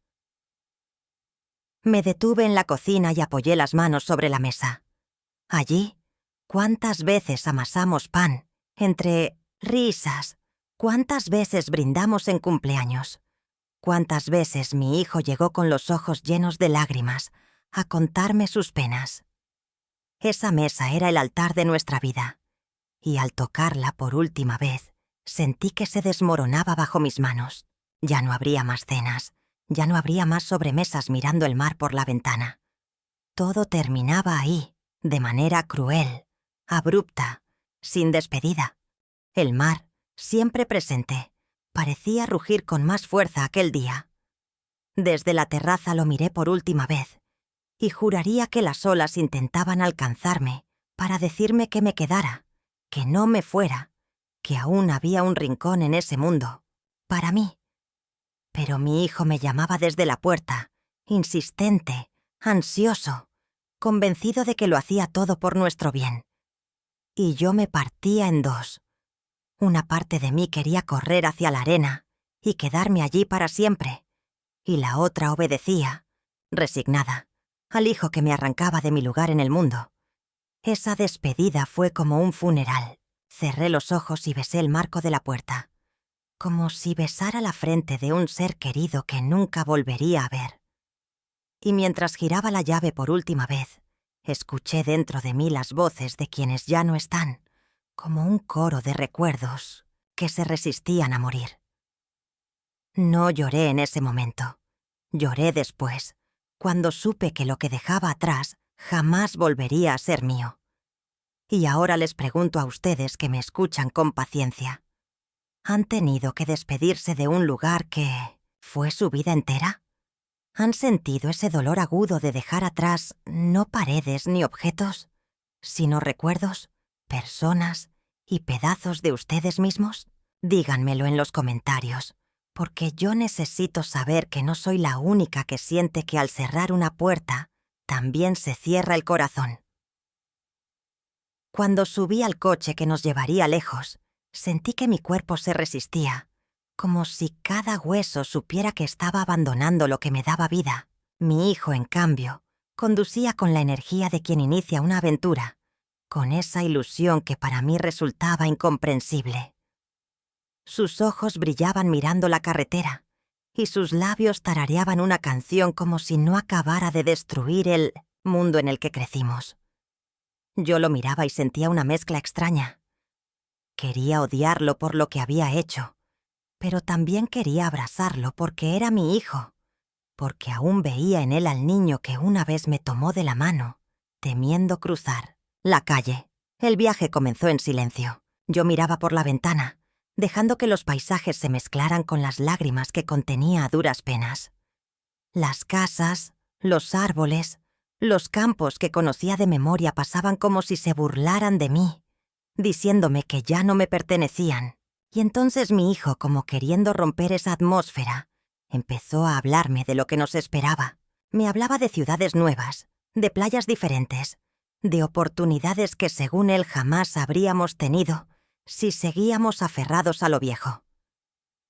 Me detuve en la cocina y apoyé las manos sobre la mesa. Allí, ¿cuántas veces amasamos pan? Entre risas, ¿cuántas veces brindamos en cumpleaños? ¿Cuántas veces mi hijo llegó con los ojos llenos de lágrimas a contarme sus penas? Esa mesa era el altar de nuestra vida, y al tocarla por última vez, sentí que se desmoronaba bajo mis manos. Ya no habría más cenas, ya no habría más sobremesas mirando el mar por la ventana. Todo terminaba ahí, de manera cruel, abrupta, sin despedida. El mar, siempre presente, parecía rugir con más fuerza aquel día. Desde la terraza lo miré por última vez, y juraría que las olas intentaban alcanzarme para decirme que me quedara, que no me fuera, que aún había un rincón en ese mundo, para mí. Pero mi hijo me llamaba desde la puerta, insistente, ansioso, convencido de que lo hacía todo por nuestro bien. Y yo me partía en dos. Una parte de mí quería correr hacia la arena y quedarme allí para siempre, y la otra obedecía, resignada, al hijo que me arrancaba de mi lugar en el mundo. Esa despedida fue como un funeral. Cerré los ojos y besé el marco de la puerta, como si besara la frente de un ser querido que nunca volvería a ver. Y mientras giraba la llave por última vez, escuché dentro de mí las voces de quienes ya no están, como un coro de recuerdos que se resistían a morir. No lloré en ese momento. Lloré después, cuando supe que lo que dejaba atrás jamás volvería a ser mío. Y ahora les pregunto a ustedes que me escuchan con paciencia. ¿Han tenido que despedirse de un lugar que fue su vida entera? ¿Han sentido ese dolor agudo de dejar atrás no paredes ni objetos, sino recuerdos, personas y pedazos de ustedes mismos? Díganmelo en los comentarios, porque yo necesito saber que no soy la única que siente que al cerrar una puerta también se cierra el corazón. Cuando subí al coche que nos llevaría lejos, sentí que mi cuerpo se resistía, como si cada hueso supiera que estaba abandonando lo que me daba vida. Mi hijo, en cambio, conducía con la energía de quien inicia una aventura, con esa ilusión que para mí resultaba incomprensible. Sus ojos brillaban mirando la carretera, y sus labios tarareaban una canción como si no acabara de destruir el mundo en el que crecimos. Yo lo miraba y sentía una mezcla extraña. Quería odiarlo por lo que había hecho, pero también quería abrazarlo porque era mi hijo, porque aún veía en él al niño que una vez me tomó de la mano, temiendo cruzar la calle. El viaje comenzó en silencio. Yo miraba por la ventana, dejando que los paisajes se mezclaran con las lágrimas que contenía a duras penas. Las casas, los árboles, los campos que conocía de memoria pasaban como si se burlaran de mí, diciéndome que ya no me pertenecían. Y entonces mi hijo, como queriendo romper esa atmósfera, empezó a hablarme de lo que nos esperaba. Me hablaba de ciudades nuevas, de playas diferentes, de oportunidades que según él jamás habríamos tenido si seguíamos aferrados a lo viejo.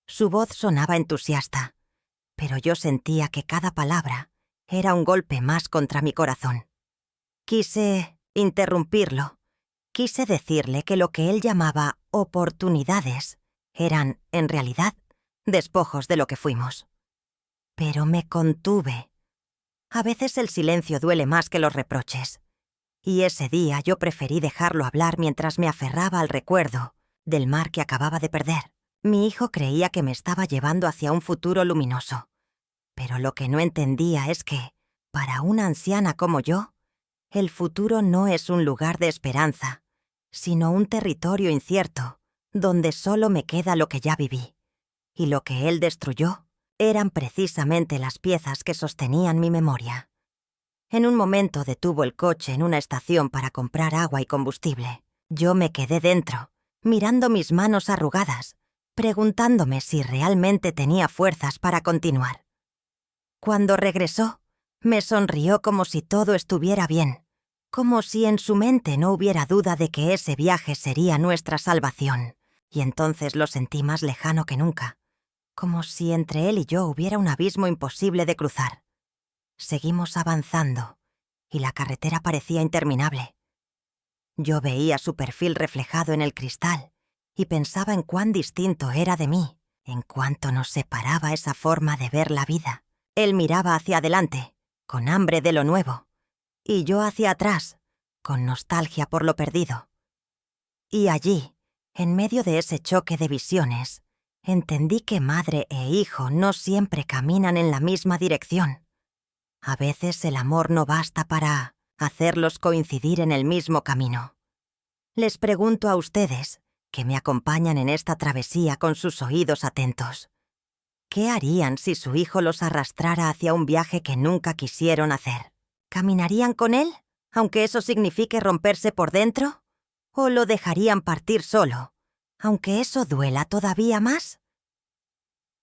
Su voz sonaba entusiasta, pero yo sentía que cada palabra era un golpe más contra mi corazón. Quise interrumpirlo. Quise decirle que lo que él llamaba oportunidades eran, en realidad, despojos de lo que fuimos. Pero me contuve. A veces el silencio duele más que los reproches. Y ese día yo preferí dejarlo hablar mientras me aferraba al recuerdo del mar que acababa de perder. Mi hijo creía que me estaba llevando hacia un futuro luminoso. Pero lo que no entendía es que, para una anciana como yo, el futuro no es un lugar de esperanza, sino un territorio incierto, donde solo me queda lo que ya viví. Y lo que él destruyó eran precisamente las piezas que sostenían mi memoria. En un momento detuvo el coche en una estación para comprar agua y combustible. Yo me quedé dentro, mirando mis manos arrugadas, preguntándome si realmente tenía fuerzas para continuar. Cuando regresó, me sonrió como si todo estuviera bien, como si en su mente no hubiera duda de que ese viaje sería nuestra salvación, y entonces lo sentí más lejano que nunca, como si entre él y yo hubiera un abismo imposible de cruzar. Seguimos avanzando, y la carretera parecía interminable. Yo veía su perfil reflejado en el cristal, y pensaba en cuán distinto era de mí, en cuánto nos separaba esa forma de ver la vida. Él miraba hacia adelante, con hambre de lo nuevo, y yo hacia atrás, con nostalgia por lo perdido. Y allí, en medio de ese choque de visiones, entendí que madre e hijo no siempre caminan en la misma dirección. A veces el amor no basta para hacerlos coincidir en el mismo camino. Les pregunto a ustedes, que me acompañan en esta travesía con sus oídos atentos, ¿qué harían si su hijo los arrastrara hacia un viaje que nunca quisieron hacer? ¿Caminarían con él, aunque eso signifique romperse por dentro? ¿O lo dejarían partir solo, aunque eso duela todavía más?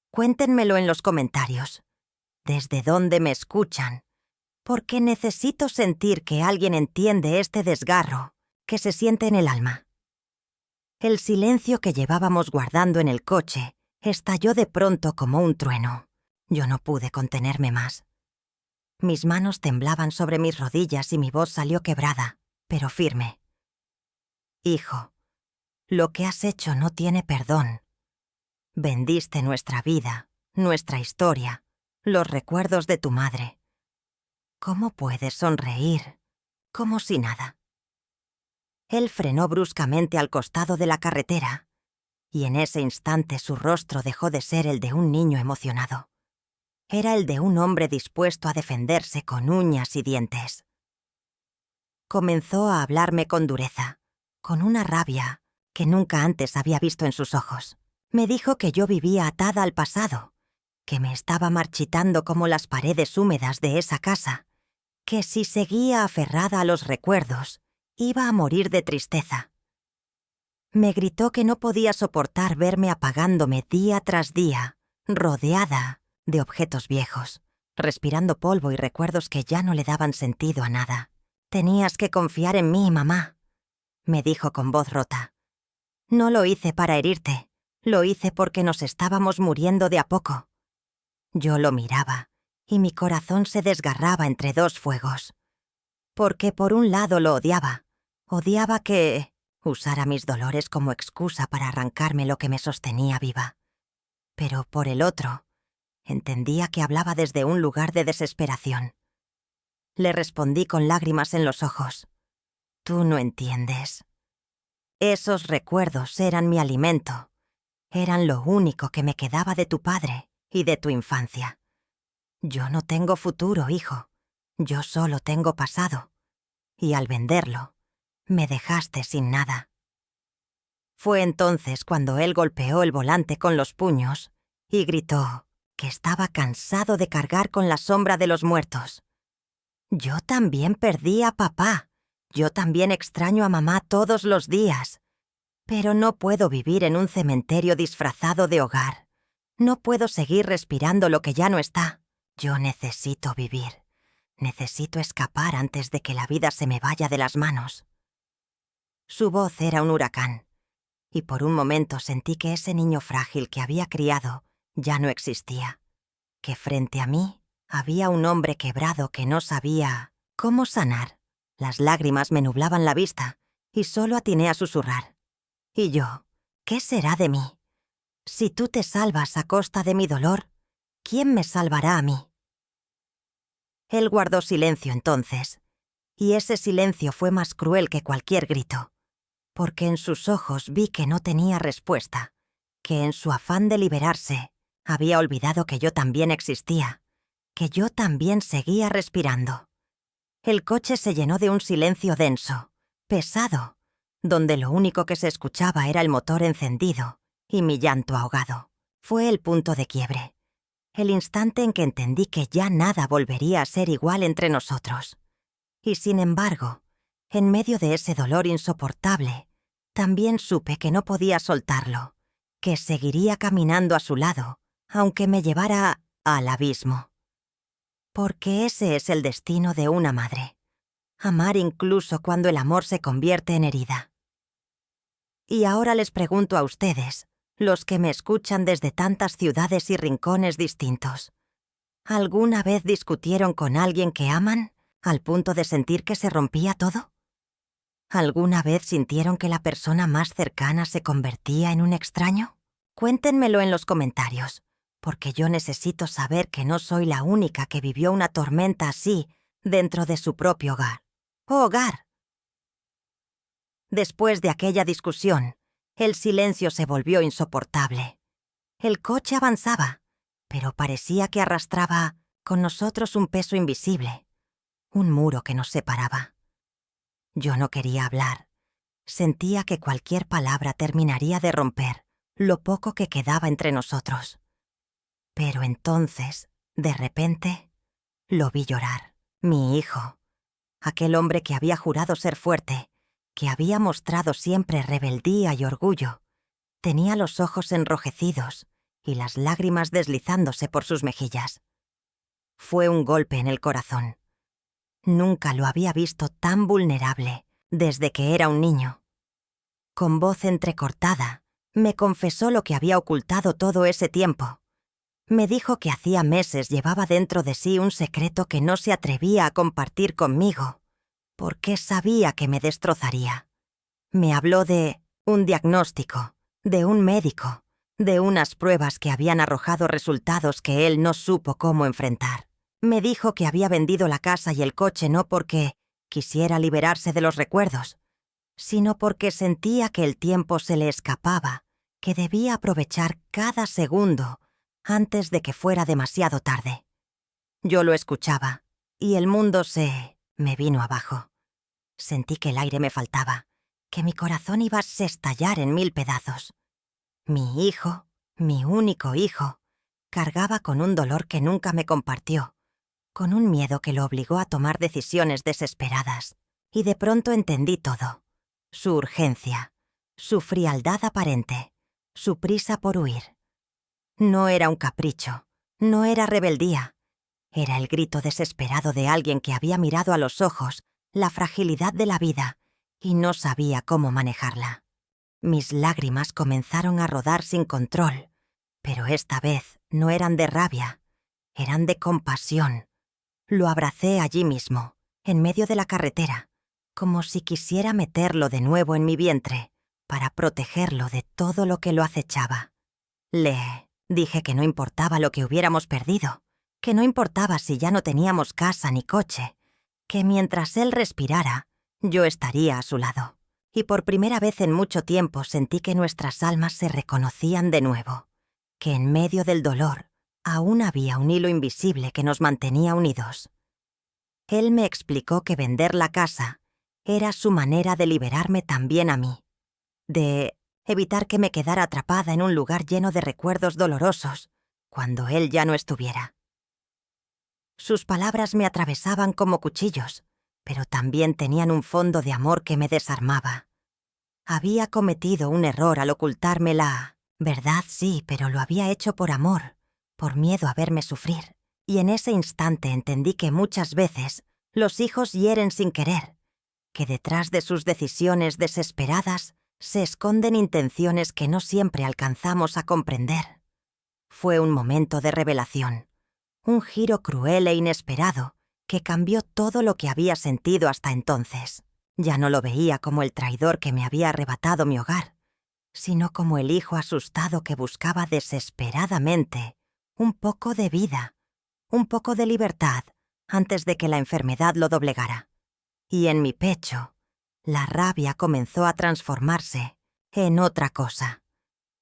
Cuéntenmelo en los comentarios. ¿Desde dónde me escuchan? Porque necesito sentir que alguien entiende este desgarro que se siente en el alma. El silencio que llevábamos guardando en el coche estalló de pronto como un trueno. Yo no pude contenerme más. Mis manos temblaban sobre mis rodillas y mi voz salió quebrada, pero firme. Hijo, lo que has hecho no tiene perdón. Vendiste nuestra vida, nuestra historia, los recuerdos de tu madre. ¿Cómo puedes sonreír como si nada? Él frenó bruscamente al costado de la carretera, y en ese instante su rostro dejó de ser el de un niño emocionado. Era el de un hombre dispuesto a defenderse con uñas y dientes. Comenzó a hablarme con dureza, con una rabia que nunca antes había visto en sus ojos. Me dijo que yo vivía atada al pasado, que me estaba marchitando como las paredes húmedas de esa casa, que si seguía aferrada a los recuerdos, iba a morir de tristeza. Me gritó que no podía soportar verme apagándome día tras día, rodeada de objetos viejos, respirando polvo y recuerdos que ya no le daban sentido a nada. Tenías que confiar en mí, mamá, me dijo con voz rota. No lo hice para herirte, lo hice porque nos estábamos muriendo de a poco. Yo lo miraba, y mi corazón se desgarraba entre dos fuegos. Porque por un lado lo odiaba que usara mis dolores como excusa para arrancarme lo que me sostenía viva. Pero por el otro, entendía que hablaba desde un lugar de desesperación. Le respondí con lágrimas en los ojos. Tú no entiendes. Esos recuerdos eran mi alimento. Eran lo único que me quedaba de tu padre y de tu infancia. Yo no tengo futuro, hijo. Yo solo tengo pasado. Y al venderlo, me dejaste sin nada. Fue entonces cuando él golpeó el volante con los puños y gritó que estaba cansado de cargar con la sombra de los muertos. Yo también perdí a papá. Yo también extraño a mamá todos los días. Pero no puedo vivir en un cementerio disfrazado de hogar. No puedo seguir respirando lo que ya no está. Yo necesito vivir. Necesito escapar antes de que la vida se me vaya de las manos. Su voz era un huracán, y por un momento sentí que ese niño frágil que había criado ya no existía, que frente a mí había un hombre quebrado que no sabía cómo sanar. Las lágrimas me nublaban la vista, y solo atiné a susurrar. ¿Y yo? ¿Qué será de mí? Si tú te salvas a costa de mi dolor, ¿quién me salvará a mí? Él guardó silencio entonces, y ese silencio fue más cruel que cualquier grito, porque en sus ojos vi que no tenía respuesta, que en su afán de liberarse había olvidado que yo también existía, que yo también seguía respirando. El coche se llenó de un silencio denso, pesado, donde lo único que se escuchaba era el motor encendido y mi llanto ahogado. Fue el punto de quiebre, el instante en que entendí que ya nada volvería a ser igual entre nosotros. Y sin embargo, en medio de ese dolor insoportable, también supe que no podía soltarlo, que seguiría caminando a su lado, aunque me llevara al abismo. Porque ese es el destino de una madre. Amar incluso cuando el amor se convierte en herida. Y ahora les pregunto a ustedes, los que me escuchan desde tantas ciudades y rincones distintos. ¿Alguna vez discutieron con alguien que aman al punto de sentir que se rompía todo? ¿Alguna vez sintieron que la persona más cercana se convertía en un extraño? Cuéntenmelo en los comentarios, porque yo necesito saber que no soy la única que vivió una tormenta así dentro de su propio hogar. ¡Hogar! Después de aquella discusión, el silencio se volvió insoportable. El coche avanzaba, pero parecía que arrastraba con nosotros un peso invisible, un muro que nos separaba. Yo no quería hablar. Sentía que cualquier palabra terminaría de romper lo poco que quedaba entre nosotros. Pero entonces, de repente, lo vi llorar. Mi hijo, aquel hombre que había jurado ser fuerte, que había mostrado siempre rebeldía y orgullo, tenía los ojos enrojecidos y las lágrimas deslizándose por sus mejillas. Fue un golpe en el corazón. Nunca lo había visto tan vulnerable desde que era un niño. Con voz entrecortada, me confesó lo que había ocultado todo ese tiempo. Me dijo que hacía meses llevaba dentro de sí un secreto que no se atrevía a compartir conmigo, porque sabía que me destrozaría. Me habló de un diagnóstico, de un médico, de unas pruebas que habían arrojado resultados que él no supo cómo enfrentar. Me dijo que había vendido la casa y el coche no porque quisiera liberarse de los recuerdos, sino porque sentía que el tiempo se le escapaba, que debía aprovechar cada segundo antes de que fuera demasiado tarde. Yo lo escuchaba, y el mundo me vino abajo. Sentí que el aire me faltaba, que mi corazón iba a estallar en 1000 pedazos. Mi hijo, mi único hijo, cargaba con un dolor que nunca me compartió, con un miedo que lo obligó a tomar decisiones desesperadas. Y de pronto entendí todo. Su urgencia, su frialdad aparente, su prisa por huir. No era un capricho, no era rebeldía. Era el grito desesperado de alguien que había mirado a los ojos la fragilidad de la vida y no sabía cómo manejarla. Mis lágrimas comenzaron a rodar sin control, pero esta vez no eran de rabia, eran de compasión. Lo abracé allí mismo, en medio de la carretera, como si quisiera meterlo de nuevo en mi vientre para protegerlo de todo lo que lo acechaba. Le dije que no importaba lo que hubiéramos perdido, que no importaba si ya no teníamos casa ni coche, que mientras él respirara, yo estaría a su lado. Y por primera vez en mucho tiempo sentí que nuestras almas se reconocían de nuevo, que en medio del dolor aún había un hilo invisible que nos mantenía unidos. Él me explicó que vender la casa era su manera de liberarme también a mí, de evitar que me quedara atrapada en un lugar lleno de recuerdos dolorosos cuando él ya no estuviera. Sus palabras me atravesaban como cuchillos, pero también tenían un fondo de amor que me desarmaba. Había cometido un error al ocultarme la verdad, sí, pero lo había hecho por amor, por miedo a verme sufrir. Y en ese instante entendí que muchas veces los hijos hieren sin querer, que detrás de sus decisiones desesperadas se esconden intenciones que no siempre alcanzamos a comprender. Fue un momento de revelación, un giro cruel e inesperado que cambió todo lo que había sentido hasta entonces. Ya no lo veía como el traidor que me había arrebatado mi hogar, sino como el hijo asustado que buscaba desesperadamente un poco de vida, un poco de libertad antes de que la enfermedad lo doblegara. Y en mi pecho, la rabia comenzó a transformarse en otra cosa,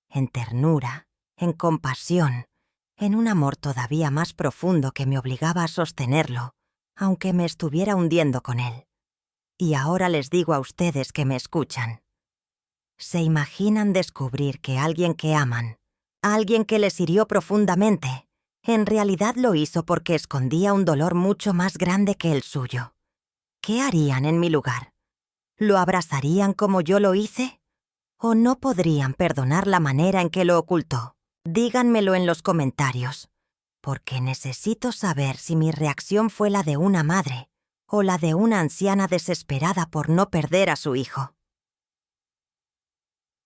en ternura, en compasión, en un amor todavía más profundo que me obligaba a sostenerlo, aunque me estuviera hundiendo con él. Y ahora les digo a ustedes que me escuchan. ¿Se imaginan descubrir que alguien que aman, alguien que les hirió profundamente, en realidad lo hizo porque escondía un dolor mucho más grande que el suyo? ¿Qué harían en mi lugar? ¿Lo abrazarían como yo lo hice? ¿O no podrían perdonar la manera en que lo ocultó? Díganmelo en los comentarios. porque necesito saber si mi reacción fue la de una madre o la de una anciana desesperada por no perder a su hijo.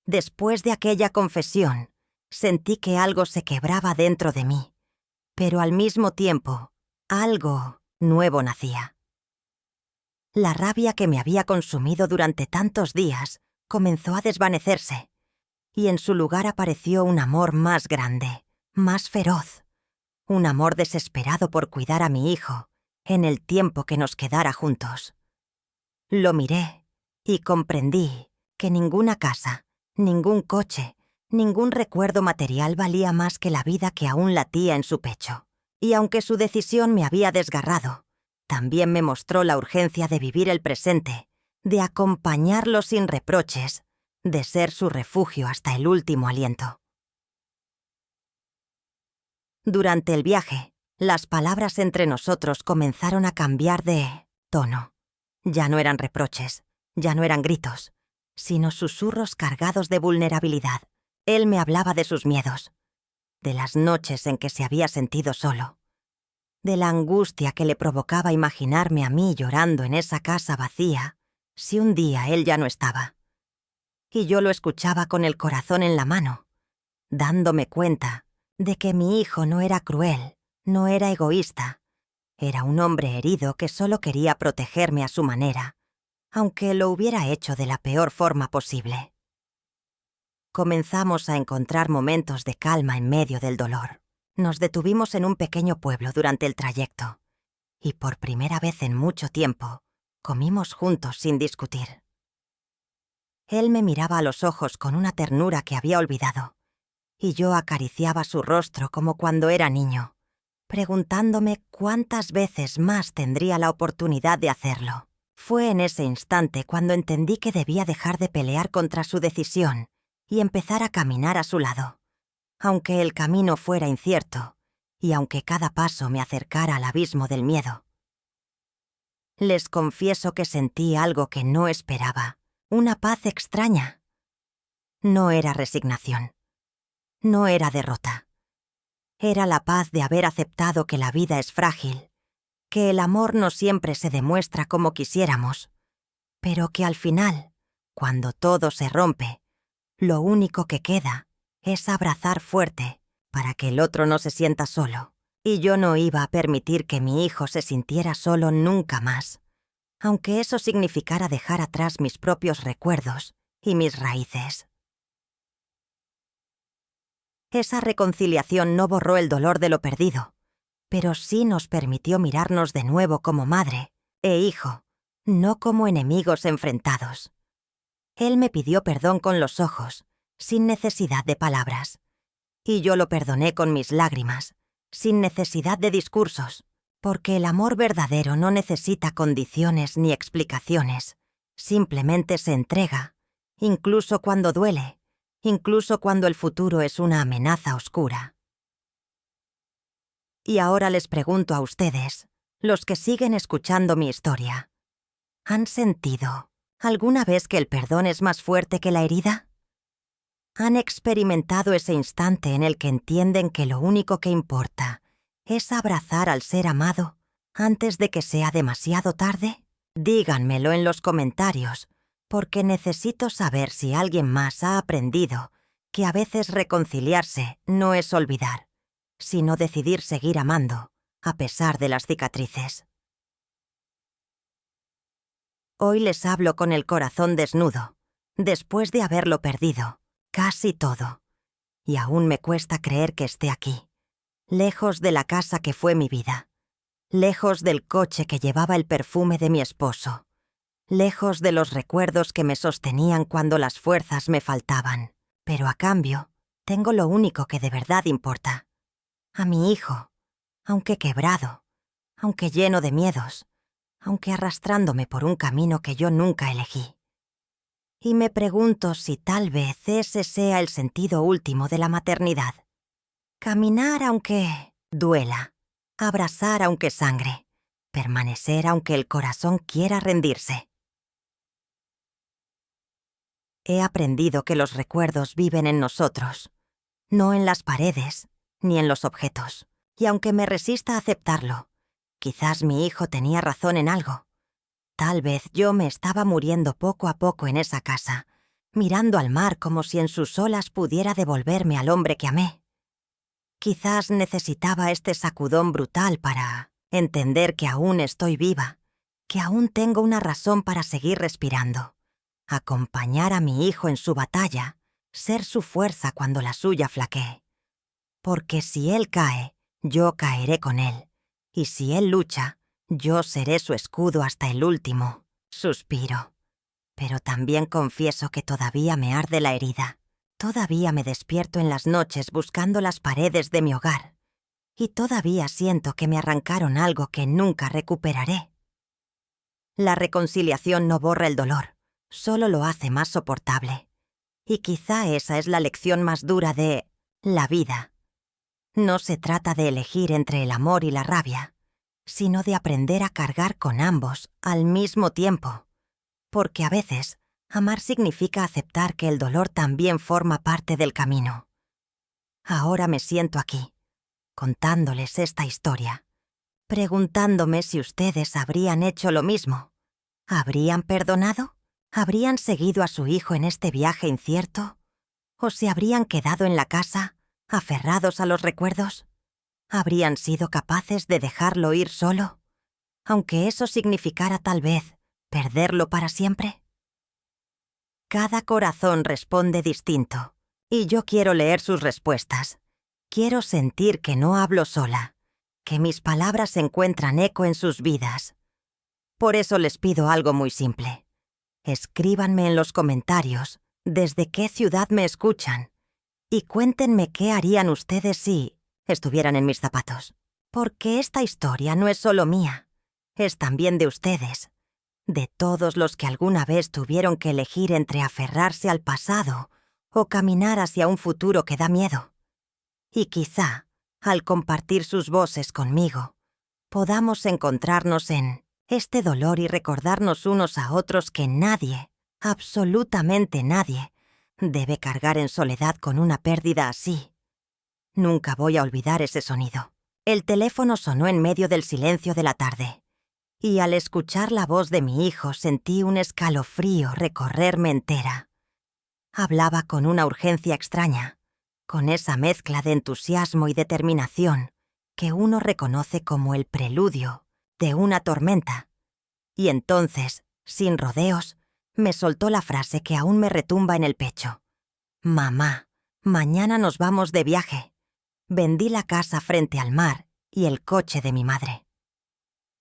Después de aquella confesión, sentí que algo se quebraba dentro de mí, pero al mismo tiempo, algo nuevo nacía. La rabia que me había consumido durante tantos días comenzó a desvanecerse, y en su lugar apareció un amor más grande, más feroz, un amor desesperado por cuidar a mi hijo en el tiempo que nos quedara juntos. Lo miré y comprendí que ninguna casa, ningún coche, ningún recuerdo material valía más que la vida que aún latía en su pecho. Y aunque su decisión me había desgarrado, también me mostró la urgencia de vivir el presente, de acompañarlo sin reproches, de ser su refugio hasta el último aliento. Durante el viaje, las palabras entre nosotros comenzaron a cambiar de tono. Ya no eran reproches, ya no eran gritos, sino susurros cargados de vulnerabilidad. Él me hablaba de sus miedos, de las noches en que se había sentido solo, de la angustia que le provocaba imaginarme a mí llorando en esa casa vacía si un día él ya no estaba. Y yo lo escuchaba con el corazón en la mano, dándome cuenta de que mi hijo no era cruel, no era egoísta. Era un hombre herido que solo quería protegerme a su manera, aunque lo hubiera hecho de la peor forma posible. Comenzamos a encontrar momentos de calma en medio del dolor. Nos detuvimos en un pequeño pueblo durante el trayecto, y por primera vez en mucho tiempo, comimos juntos sin discutir. Él me miraba a los ojos con una ternura que había olvidado, y yo acariciaba su rostro como cuando era niño, preguntándome cuántas veces más tendría la oportunidad de hacerlo. Fue en ese instante cuando entendí que debía dejar de pelear contra su decisión y empezar a caminar a su lado, aunque el camino fuera incierto y aunque cada paso me acercara al abismo del miedo. Les confieso que sentí algo que no esperaba, una paz extraña. No era resignación, no era derrota. Era la paz de haber aceptado que la vida es frágil, que el amor no siempre se demuestra como quisiéramos, pero que al final, cuando todo se rompe, lo único que queda es abrazar fuerte para que el otro no se sienta solo. Y yo no iba a permitir que mi hijo se sintiera solo nunca más, aunque eso significara dejar atrás mis propios recuerdos y mis raíces. Esa reconciliación no borró el dolor de lo perdido, pero sí nos permitió mirarnos de nuevo como madre e hijo, no como enemigos enfrentados. Él me pidió perdón con los ojos, sin necesidad de palabras, y yo lo perdoné con mis lágrimas, sin necesidad de discursos, porque el amor verdadero no necesita condiciones ni explicaciones, simplemente se entrega, incluso cuando duele, incluso cuando el futuro es una amenaza oscura. Y ahora les pregunto a ustedes, los que siguen escuchando mi historia, ¿han sentido alguna vez que el perdón es más fuerte que la herida? ¿Han experimentado ese instante en el que entienden que lo único que importa es abrazar al ser amado antes de que sea demasiado tarde? Díganmelo en los comentarios, porque necesito saber si alguien más ha aprendido que a veces reconciliarse no es olvidar, sino decidir seguir amando, a pesar de las cicatrices. Hoy les hablo con el corazón desnudo, después de haberlo perdido, casi todo, y aún me cuesta creer que esté aquí, lejos de la casa que fue mi vida, lejos del coche que llevaba el perfume de mi esposo, lejos de los recuerdos que me sostenían cuando las fuerzas me faltaban, pero a cambio, tengo lo único que de verdad importa, a mi hijo, aunque quebrado, aunque lleno de miedos, aunque arrastrándome por un camino que yo nunca elegí. Y me pregunto si tal vez ese sea el sentido último de la maternidad. Caminar aunque duela, abrazar aunque sangre, permanecer aunque el corazón quiera rendirse. He aprendido que los recuerdos viven en nosotros, no en las paredes ni en los objetos. Y aunque me resista a aceptarlo, quizás mi hijo tenía razón en algo. Tal vez yo me estaba muriendo poco a poco en esa casa, mirando al mar como si en sus olas pudiera devolverme al hombre que amé. Quizás necesitaba este sacudón brutal para entender que aún estoy viva, que aún tengo una razón para seguir respirando, acompañar a mi hijo en su batalla, ser su fuerza cuando la suya flaquee. Porque si él cae, yo caeré con él, y si él lucha, yo seré su escudo hasta el último suspiro. Pero también confieso que todavía me arde la herida. Todavía me despierto en las noches buscando las paredes de mi hogar. Y todavía siento que me arrancaron algo que nunca recuperaré. La reconciliación no borra el dolor, solo lo hace más soportable. Y quizá esa es la lección más dura de la vida. No se trata de elegir entre el amor y la rabia, sino de aprender a cargar con ambos al mismo tiempo. Porque a veces, amar significa aceptar que el dolor también forma parte del camino. Ahora me siento aquí, contándoles esta historia, preguntándome si ustedes habrían hecho lo mismo. ¿Habrían perdonado? ¿Habrían seguido a su hijo en este viaje incierto? ¿O se habrían quedado en la casa, aferrados a los recuerdos? ¿Habrían sido capaces de dejarlo ir solo? Aunque eso significara tal vez perderlo para siempre. Cada corazón responde distinto, y yo quiero leer sus respuestas. Quiero sentir que no hablo sola, que mis palabras encuentran eco en sus vidas. Por eso les pido algo muy simple. Escríbanme en los comentarios desde qué ciudad me escuchan y cuéntenme qué harían ustedes si estuvieran en mis zapatos. Porque esta historia no es solo mía, es también de ustedes, de todos los que alguna vez tuvieron que elegir entre aferrarse al pasado o caminar hacia un futuro que da miedo. Y quizá, al compartir sus voces conmigo, podamos encontrarnos en este dolor y recordarnos unos a otros que nadie, absolutamente nadie, debe cargar en soledad con una pérdida así. Nunca voy a olvidar ese sonido. El teléfono sonó en medio del silencio de la tarde, y al escuchar la voz de mi hijo sentí un escalofrío recorrerme entera. Hablaba con una urgencia extraña, con esa mezcla de entusiasmo y determinación que uno reconoce como el preludio de una tormenta. Y entonces, sin rodeos, me soltó la frase que aún me retumba en el pecho. «Mamá, mañana nos vamos de viaje». Vendí la casa frente al mar y el coche de mi madre.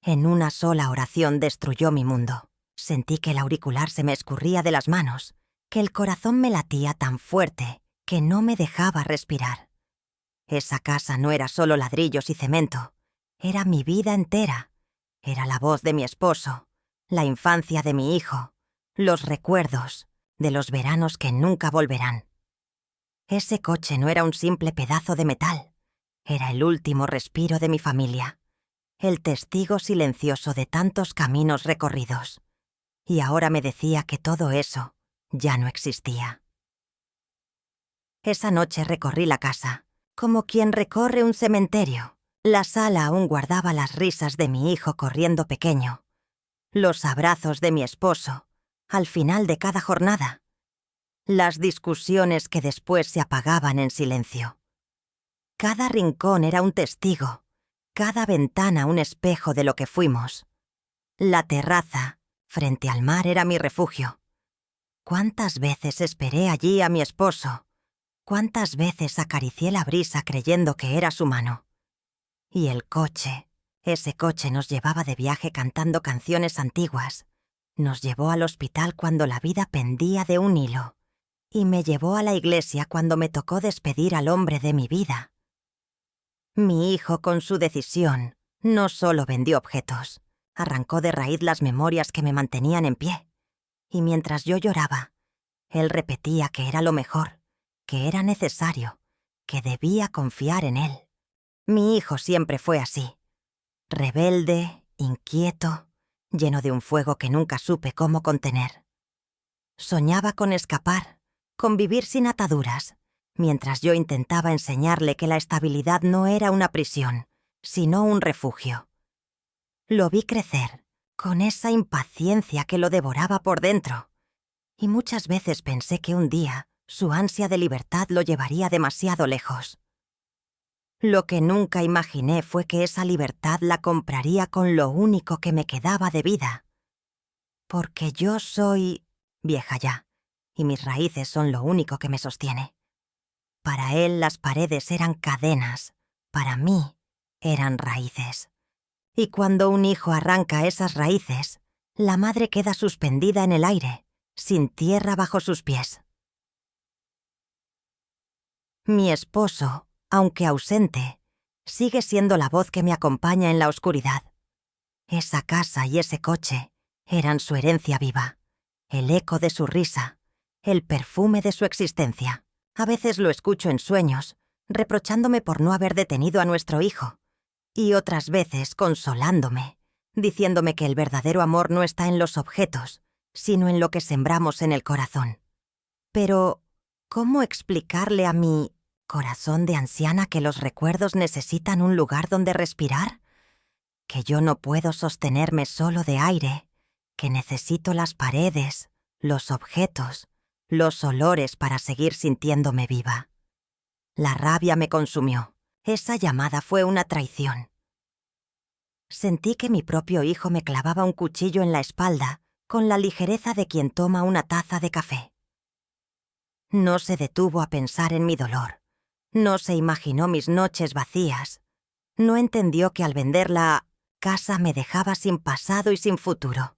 En una sola oración destruyó mi mundo. Sentí que el auricular se me escurría de las manos, que el corazón me latía tan fuerte que no me dejaba respirar. Esa casa no era solo ladrillos y cemento, era mi vida entera. Era la voz de mi esposo, la infancia de mi hijo, los recuerdos de los veranos que nunca volverán. Ese coche no era un simple pedazo de metal, era el último respiro de mi familia, el testigo silencioso de tantos caminos recorridos. Y ahora me decía que todo eso ya no existía. Esa noche recorrí la casa, como quien recorre un cementerio. La sala aún guardaba las risas de mi hijo corriendo pequeño, los abrazos de mi esposo, al final de cada jornada, las discusiones que después se apagaban en silencio. Cada rincón era un testigo, cada ventana un espejo de lo que fuimos. La terraza, frente al mar, era mi refugio. ¿Cuántas veces esperé allí a mi esposo? ¿Cuántas veces acaricié la brisa creyendo que era su mano? Y el coche, ese coche nos llevaba de viaje cantando canciones antiguas. Nos llevó al hospital cuando la vida pendía de un hilo. Y me llevó a la iglesia cuando me tocó despedir al hombre de mi vida. Mi hijo, con su decisión, no solo vendió objetos, arrancó de raíz las memorias que me mantenían en pie. Y mientras yo lloraba, él repetía que era lo mejor, que era necesario, que debía confiar en él. Mi hijo siempre fue así, rebelde, inquieto, lleno de un fuego que nunca supe cómo contener. Soñaba con escapar, con vivir sin ataduras, mientras yo intentaba enseñarle que la estabilidad no era una prisión, sino un refugio. Lo vi crecer, con esa impaciencia que lo devoraba por dentro, y muchas veces pensé que un día su ansia de libertad lo llevaría demasiado lejos. Lo que nunca imaginé fue que esa libertad la compraría con lo único que me quedaba de vida. Porque yo soy vieja ya, y mis raíces son lo único que me sostiene. Para él las paredes eran cadenas, para mí eran raíces. Y cuando un hijo arranca esas raíces, la madre queda suspendida en el aire, sin tierra bajo sus pies. Mi esposo, aunque ausente, sigue siendo la voz que me acompaña en la oscuridad. Esa casa y ese coche eran su herencia viva, el eco de su risa, el perfume de su existencia. A veces lo escucho en sueños, reprochándome por no haber detenido a nuestro hijo, y otras veces consolándome, diciéndome que el verdadero amor no está en los objetos, sino en lo que sembramos en el corazón. Pero, ¿cómo explicarle a mi corazón de anciana que los recuerdos necesitan un lugar donde respirar? Que yo no puedo sostenerme solo de aire, que necesito las paredes, los objetos, los olores para seguir sintiéndome viva. La rabia me consumió. Esa llamada fue una traición. Sentí que mi propio hijo me clavaba un cuchillo en la espalda con la ligereza de quien toma una taza de café. No se detuvo a pensar en mi dolor. No se imaginó mis noches vacías. No entendió que al vender la casa me dejaba sin pasado y sin futuro.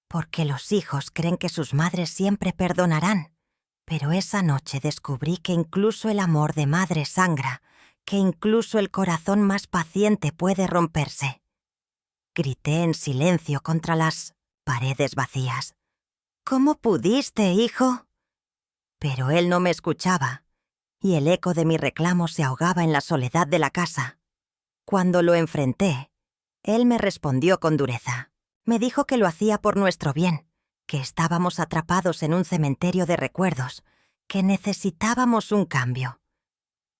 Porque los hijos creen que sus madres siempre perdonarán. Pero esa noche descubrí que incluso el amor de madre sangra, que incluso el corazón más paciente puede romperse. Grité en silencio contra las paredes vacías. «¿Cómo pudiste, hijo?» Pero él no me escuchaba, y el eco de mi reclamo se ahogaba en la soledad de la casa. Cuando lo enfrenté, él me respondió con dureza. Me dijo que lo hacía por nuestro bien, que estábamos atrapados en un cementerio de recuerdos, que necesitábamos un cambio.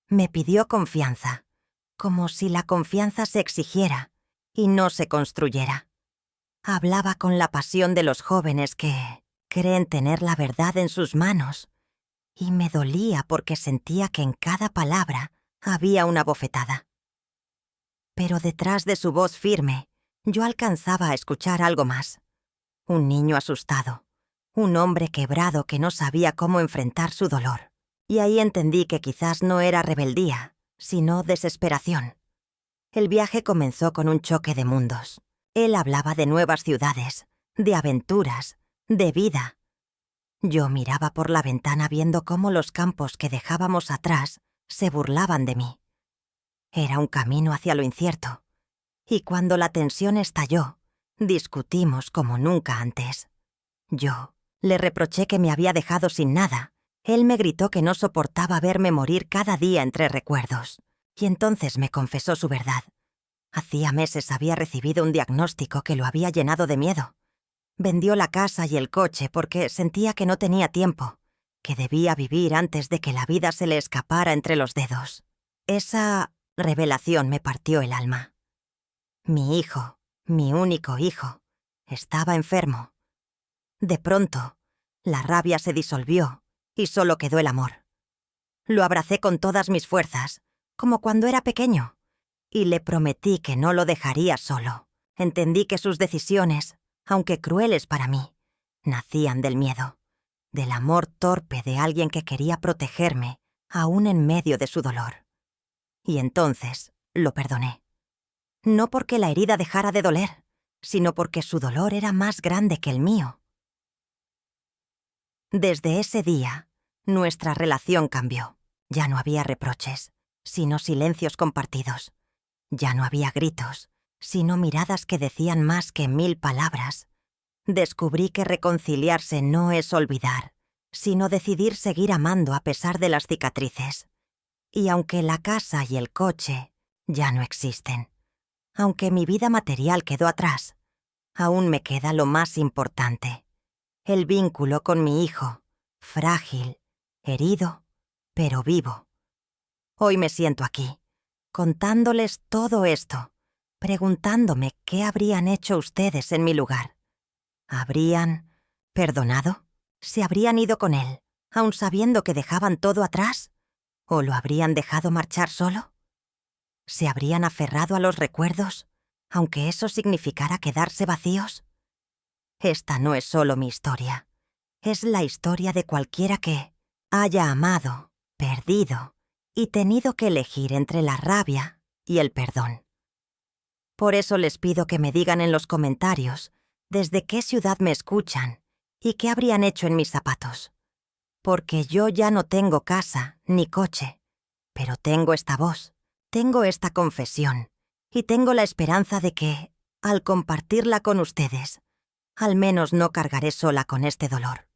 Me pidió confianza, como si la confianza se exigiera y no se construyera. Hablaba con la pasión de los jóvenes que creen tener la verdad en sus manos, y me dolía porque sentía que en cada palabra había una bofetada. Pero detrás de su voz firme, yo alcanzaba a escuchar algo más. Un niño asustado, un hombre quebrado que no sabía cómo enfrentar su dolor. Y ahí entendí que quizás no era rebeldía, sino desesperación. El viaje comenzó con un choque de mundos. Él hablaba de nuevas ciudades, de aventuras, de vida. Yo miraba por la ventana viendo cómo los campos que dejábamos atrás se burlaban de mí. Era un camino hacia lo incierto. Y cuando la tensión estalló, discutimos como nunca antes. Yo le reproché que me había dejado sin nada. Él me gritó que no soportaba verme morir cada día entre recuerdos. Y entonces me confesó su verdad. Hacía meses había recibido un diagnóstico que lo había llenado de miedo. Vendió la casa y el coche porque sentía que no tenía tiempo, que debía vivir antes de que la vida se le escapara entre los dedos. Esa revelación me partió el alma. Mi hijo, mi único hijo, estaba enfermo. De pronto, la rabia se disolvió y solo quedó el amor. Lo abracé con todas mis fuerzas, como cuando era pequeño, y le prometí que no lo dejaría solo. Entendí que sus decisiones, aunque crueles para mí, nacían del miedo, del amor torpe de alguien que quería protegerme, aún en medio de su dolor. Y entonces lo perdoné. No porque la herida dejara de doler, sino porque su dolor era más grande que el mío. Desde ese día, nuestra relación cambió. Ya no había reproches, sino silencios compartidos. Ya no había gritos, sino miradas que decían más que 1000 palabras. Descubrí que reconciliarse no es olvidar, sino decidir seguir amando a pesar de las cicatrices. Y aunque la casa y el coche ya no existen, aunque mi vida material quedó atrás, aún me queda lo más importante: el vínculo con mi hijo, frágil, herido, pero vivo. Hoy me siento aquí, contándoles todo esto, preguntándome qué habrían hecho ustedes en mi lugar. ¿Habrían perdonado? ¿Se habrían ido con él, aun sabiendo que dejaban todo atrás? ¿O lo habrían dejado marchar solo? ¿Se habrían aferrado a los recuerdos, aunque eso significara quedarse vacíos? Esta no es solo mi historia. Es la historia de cualquiera que haya amado, perdido y tenido que elegir entre la rabia y el perdón. Por eso les pido que me digan en los comentarios desde qué ciudad me escuchan y qué habrían hecho en mis zapatos. Porque yo ya no tengo casa ni coche, pero tengo esta voz, tengo esta confesión y tengo la esperanza de que, al compartirla con ustedes, al menos no cargaré sola con este dolor.